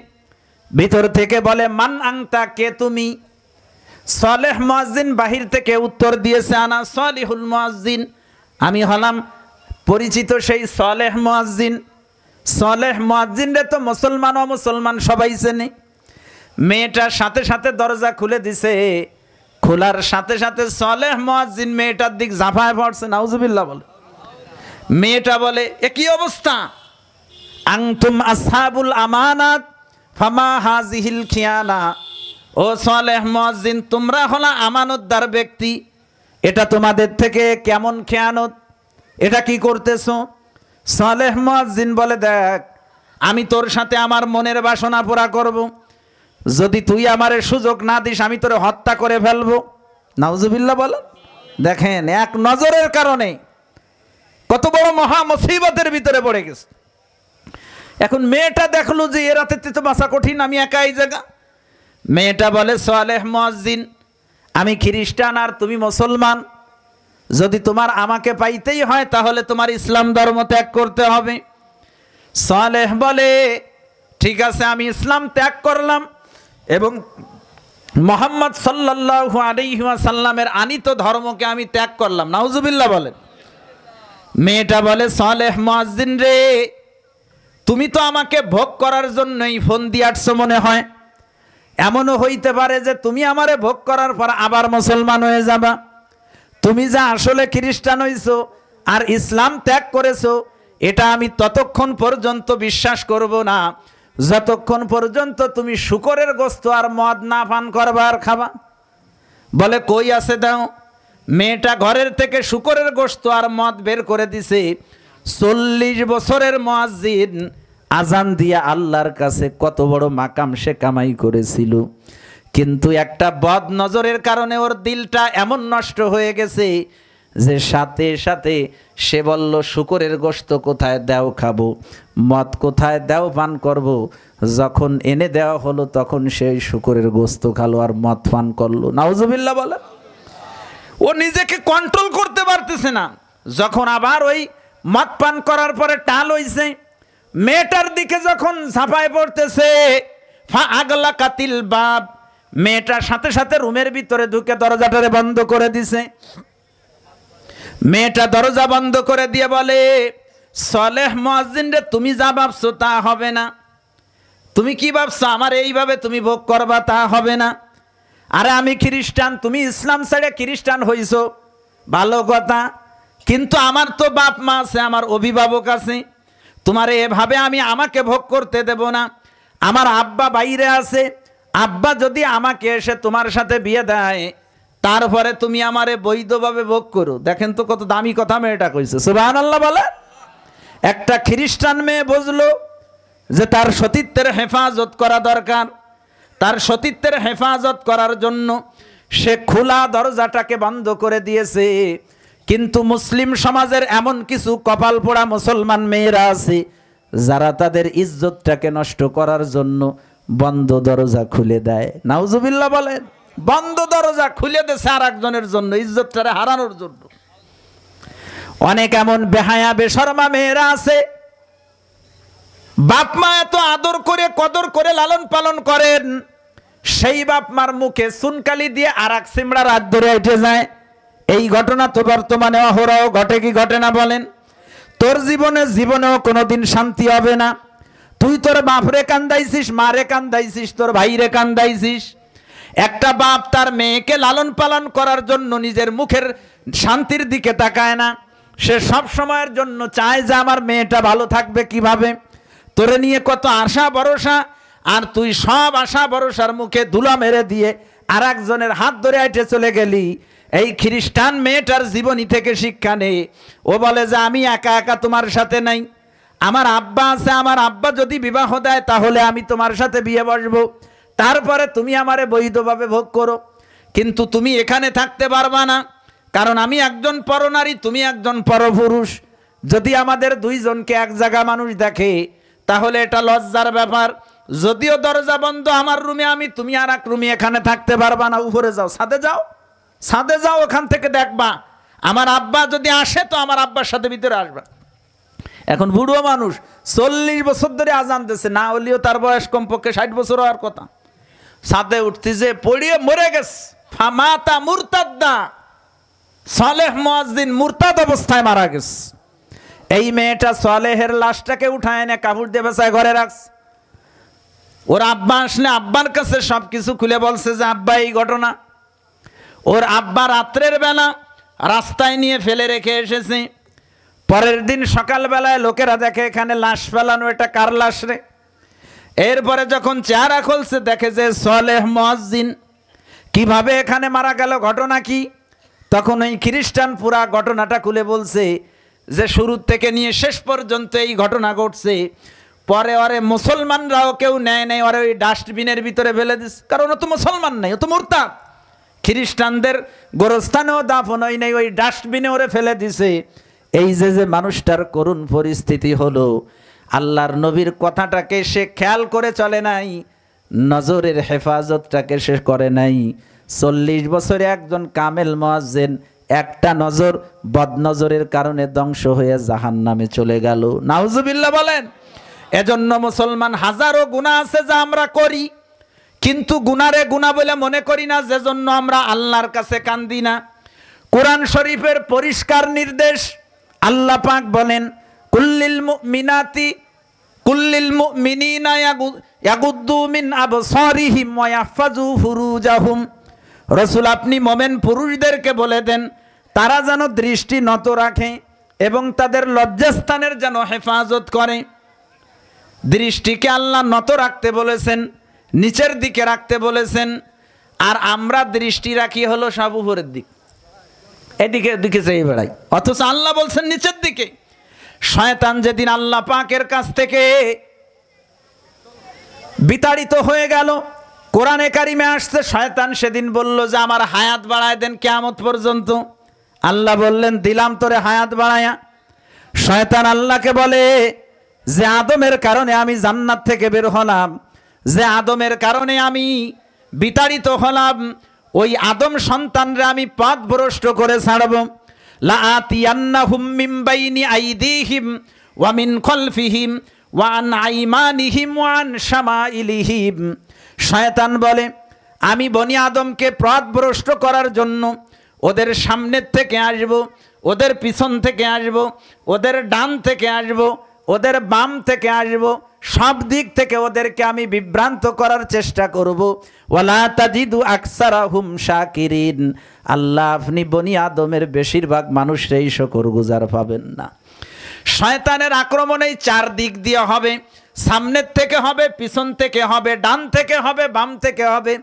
ভিতর থেকে বলে মান আংতা, কে তুমি? সালেহ মুয়াজ্জিন বাহির থেকে উত্তর দিয়েছে আনা সালিহুল মুয়াজ্জিন, আমি হলাম পরিচিত সেই সালেহ মুয়াজ্জিন। সালেহ মুয়াজ্জিন রে তো মুসলমান অমুসলমান সবাই চেনে। মেয়েটার সাথে সাথে দরজা খুলে দিছে। খোলার সাথে সাথে সালেহ মুয়াজ্জিন মেয়েটার দিক ঝাঁপায় পড়ছে। নাউজুবিল্লাহ বলে। মেয়েটা বলে এ কি অবস্থা? আনতুম আসহাবুল আমানাত ফামা হাযিহিল খিয়ানা। ও সালেহ মুয়াজ্জিন, তোমরা হলো আমানতদার ব্যক্তি, এটা তোমাদের থেকে কেমন খেয়ানত? এটা কি করতেছো? সালেহ মুয়াজ্জিন বলে দেখ, আমি তোর সাথে আমার মনের বাসনা পুরা করব। যদি তুই আমারে সুযোগ না দিস আমি তোরে হত্যা করে ফেলবো। নাউজুবিল্লাহ বলে। দেখেন এক নজরের কারণে কত বড় মহা মুসিবতের ভিতরে পড়ে গেছে। এখন মেয়েটা দেখলো যে এ রাতে তো বাঁচা কঠিন, আমি একা এই জায়গা। মেয়েটা বলে সালেহ মুয়াজ্জিন, আমি খ্রিস্টান আর তুমি মুসলমান, যদি তোমার আমাকে পাইতেই হয় তাহলে তোমার ইসলাম ধর্ম ত্যাগ করতে হবে। সালেহ বলে ঠিক আছে, আমি ইসলাম ত্যাগ করলাম এবং মুহাম্মদ সাল্লাল্লাহু আলাইহি ওয়াসাল্লামের আনিত ধর্মকে আমি ত্যাগ করলাম। নাউজুবিল্লাহ বলেন। মেয়েটা বলে সালেহ মুয়াজ্জিন রে, তুমি তো আমাকে ভোগ করার জন্যই ফোন দিয়ে আসছো মনে হয়। এমনও হইতে পারে যে তুমি আমারে ভোগ করার পর আবার মুসলমান হয়ে যাবা। তুমি যা আসলে খ্রিস্টান হইছো আর ইসলাম ত্যাগ করেছো, এটা আমি ততক্ষণ পর্যন্ত বিশ্বাস করব না যতক্ষণ পর্যন্ত তুমি শূকরের গোশত আর মদ না পান করবা আর খাবা। বলে কই আছে দাও। মেয়েটা ঘরের থেকে শূকরের গোশত আর মদ বের করে দিছে। 40 বছরের মুয়াজ্জিন আজান দিয়া আল্লাহর কাছে কত বড় মাকাম সে কামাই করেছিল, কিন্তু একটা বদ নজরের কারণে ওর দিলটা এমন নষ্ট হয়ে গেছে যে সাথে সাথে সে বলল শূকরের গোশত কোথায় দেও খাবো, মদ কোথায় দেও পান করব। যখন এনে দেওয়া হলো তখন সেই শূকরের গোশত খালো আর মদ পান করলো। নাউজুবিল্লাহ বলে। ও নিজেকে কন্ট্রোল করতে পারতেছে না। যখন আবার ওই মদ পান করার পরে টাল হইছে, মেয়েটার দিকে যখন ঝাঁপায় পড়তেছে, ফা আগলা কাতিল বাব, মেয়েটার সাথে সাথে রুমের ভিতরে ঢুকে দরজাটারে বন্ধ করে দিছে। মেয়েটা দরজা বন্ধ করে দিয়ে বলে সালেহ মুয়াজ্জিন রে, তুমি যা ভাবছো তা হবে না। তুমি কি ভাবছো আমার এইভাবে তুমি ভোগ করবা? তা হবে না। আরে আমি খ্রিস্টান, তুমি ইসলাম ছেড়ে খ্রিস্টান হইছো, ভালো কথা, কিন্তু আমার তো বাপ মা আছে, আমার অভিভাবক আছে। তোমার এভাবে আমি আমাকে ভোগ করতে দেব না। আমার আব্বা বাইরে আছে, আব্বা যদি আমাকে এসে তোমার সাথে বিয়ে দেয় তারপরে তুমি আমারে বৈধভাবে ভোগ করো। দেখেন তো কত দামি কথা মেয়েটা কইছে। সুবহানাল্লাহ বলে। একটা খ্রিস্টান মেয়ে বুঝলো যে তার সতীত্বের হেফাজত করা দরকার। তার সতীত্বের হেফাজত করার জন্য সে খোলা দরজাটাকে বন্ধ করে দিয়েছে। কিন্তু মুসলিম সমাজের এমন কিছু কপাল পোড়া মুসলমান মেয়েরা আছে যারা তাদের ইজ্জতটাকে নষ্ট করার জন্য বন্ধ দরজা খুলে দেয়। নাউজুবিল্লাহ বলেন। বন্ধ দরজা খুলে দেছে আর একজনের জন্য, ইজ্জতটারে হারানোর জন্য। অনেক এমন বেহায়া বেশরমা মেয়েরা আছে, বাপ মা এত আদর করে কদর করে লালন পালন করেন, সেই বাপ মার মুখে চুনকালি দিয়ে আর এক সিমড়ার হাত ধরে উঠে যায়। এই ঘটনা তো বর্তমানে অহরহ ঘটে কি ঘটে না বলেন? তোর জীবনেও কোনোদিন শান্তি হবে না। তুই তোর বাপরে কান্দাইছিস, মারে কান্দাইছিস, তোর ভাইরে কান্দাইছিস। একটা বাপ তার মেয়েকে লালন পালন করার জন্য নিজের মুখের শান্তির দিকে তাকায় না। সে সব সময়ের জন্য চায় যে আমার মেয়েটা ভালো থাকবে কিভাবে। তোরে নিয়ে কত আশা ভরসা, আর তুই সব আশা ভরসার মুখে ধুলা মেরে দিয়ে আর একজনের হাত ধরে আইটে চলে গেলি। এই খ্রিস্টান মেয়েটার জীবনী থেকে শিক্ষা নেই। ও বলে যে আমি একা একা তোমার সাথে নাই, আমার আব্বা আছে, আমার আব্বা যদি বিবাহ দেয় তাহলে আমি তোমার সাথে বিয়ে বসবো, তারপরে তুমি আমারে বৈধভাবে ভোগ করো। কিন্তু তুমি এখানে থাকতে পারবা না, কারণ আমি একজন পরনারী, তুমি একজন পরপুরুষ। যদি আমাদের দুইজনকে এক জায়গা মানুষ দেখে তাহলে এটা লজ্জার ব্যাপার। যদিও দরজা বন্ধ আমার রুমে আমি, তুমি আর এক রুমে, এখানে থাকতে পারবা না। উপরে যাও, ছাদে যাও, ছাদে যাও, ওখান থেকে দেখবা। আমার আব্বা যদি আসে তো আমার আব্বার সাথে ভিতরে আসবা। এখন বুড়ো মানুষ 40 বছর ধরে আজান দিচ্ছে, না হলেও তার বয়স কমপক্ষে 60 বছর হওয়ার কথা। ছাদে উঠতে যে পড়িয়ে মরে গেছে, ফামাতা মুরতাদ্দা, সালেহ মুয়াজ্জিন মুরতাদ অবস্থায় মারা গেছে। এই মেয়েটা সালেহের লাশটাকে উঠায় এনে কাপড় দিয়ে বেচায় ঘরে রাখছে। ওর আব্বা আসলে আব্বার কাছে সবকিছু খুলে বলছে যে আব্বা এই ঘটনা। ওর আব্বা রাত্রের বেলা রাস্তায় নিয়ে ফেলে রেখে এসেছে। পরের দিন সকালবেলায় লোকেরা দেখে এখানে লাশ ফেলানো, এটা কার লাশ রে? এরপরে যখন চেহারা খুলছে দেখে যে সালেহ মুয়াজ্জিন। কিভাবে এখানে মারা গেল, ঘটনা কি? তখন ওই খ্রিস্টান পুরা ঘটনাটা খুলে বলছে যে শুরু থেকে নিয়ে শেষ পর্যন্ত এই ঘটনা ঘটছে। পরে ওরে মুসলমানরাও কেউ নেয় নেই, ওরে ওই ডাস্টবিনের ভিতরে ফেলে দিস, কারণ ও তো মুসলমান নাই, ও তো মুরতাদ। খ্রিস্টানদের গোরস্থানেও দাফন হয় নাই, ওই ডাস্টবিনে ওরে ফেলে দিছে। এই যে যে মানুষটার করুণ পরিস্থিতি হলো, আল্লাহর নবীর কথাটাকে সে খেয়াল করে চলে নাই, নজরের হেফাজতটাকে সে করে নাই। 40 বছরে একজন কামেল মুয়াজ্জিন একটা নজর বদনজরের কারণে ধ্বংস হয়ে জাহান্নামে চলে গেল। নাউজুবিল্লাহ বলেন। এজন্য মুসলমান হাজারো গুনাহ আছে যা আমরা করি, কিন্তু গুনারে গুনাহ বলে মনে করি না, যে জন্য আমরা আল্লাহর কাছে কান্দি না। কোরআন শরীফের পরিষ্কার নির্দেশ, আল্লাহ পাক বলেন কুল্লিল মুমিনাতি কুল্লিল মুমিনিনা ইয়াগুদ্দু মিন আবসারিহিম ওয়া ইয়াহফাজু ফুরুজাহুম। রাসূল আপনি মোমেন পুরুষদেরকে বলে দেন তারা যেন দৃষ্টি নত রাখে এবং তাদের লজ্জাস্থানের যেন হেফাজত করে। দৃষ্টিকে আল্লাহ নত রাখতে বলেছেন, নিচের দিকে রাখতে বলেছেন। আর আমরা দৃষ্টি রাখি হলো সব উপরের দিক, এদিকে দিকে চেয়ে বেড়াই, অথচ আল্লাহ বলছেন নিচের দিকে। শয়তান যেদিন আল্লাহ পাকের কাছ থেকে বিতাড়িত হয়ে গেল, কোরআনে কারিমে আসছে শয়তান সেদিন বলল যে আমার হায়াত বাড়ায় দেন কিয়ামত পর্যন্ত। আল্লাহ বললেন দিলাম তোরে হায়াত বাড়ায়া। শয়তান আল্লাহকে বলে যে আদমের কারণে আমি জান্নাত থেকে বের হলাম, যে আদমের কারণে আমি বিতাড়িত হলাম, ওই আদম সন্তানরা আমি পথভ্রষ্ট করে ছাড়ব। লাআতিয়ান্নাহুম মিন বাইনি আইদিহিম ওয়া মিন খালফিহিম ওয়া আন আইমানিহিম ওয়া আন শামাইলিহিম। শয়তান বলে আমি বনি আদমকে পথভ্রষ্ট করার জন্য ওদের সামনের থেকে আসব, ওদের পিছন থেকে আসব, ওদের ডান থেকে আসব, ওদের বাম থেকে আসব, সব দিক থেকে ওদেরকে আমি বিভ্রান্ত করার চেষ্টা করব। ওয়ালা তাজিদু আকসারাহুম শাকিরিন। আল্লাহ আপনি বনি আদমের বেশিরভাগ মানুষরাই শুকরগুজার পাবেন না। শয়তানের আক্রমণ এই 4 দিক দিয়ে হবে, সামনের থেকে হবে, পিছন থেকে হবে, ডান থেকে হবে, বাম থেকে হবে।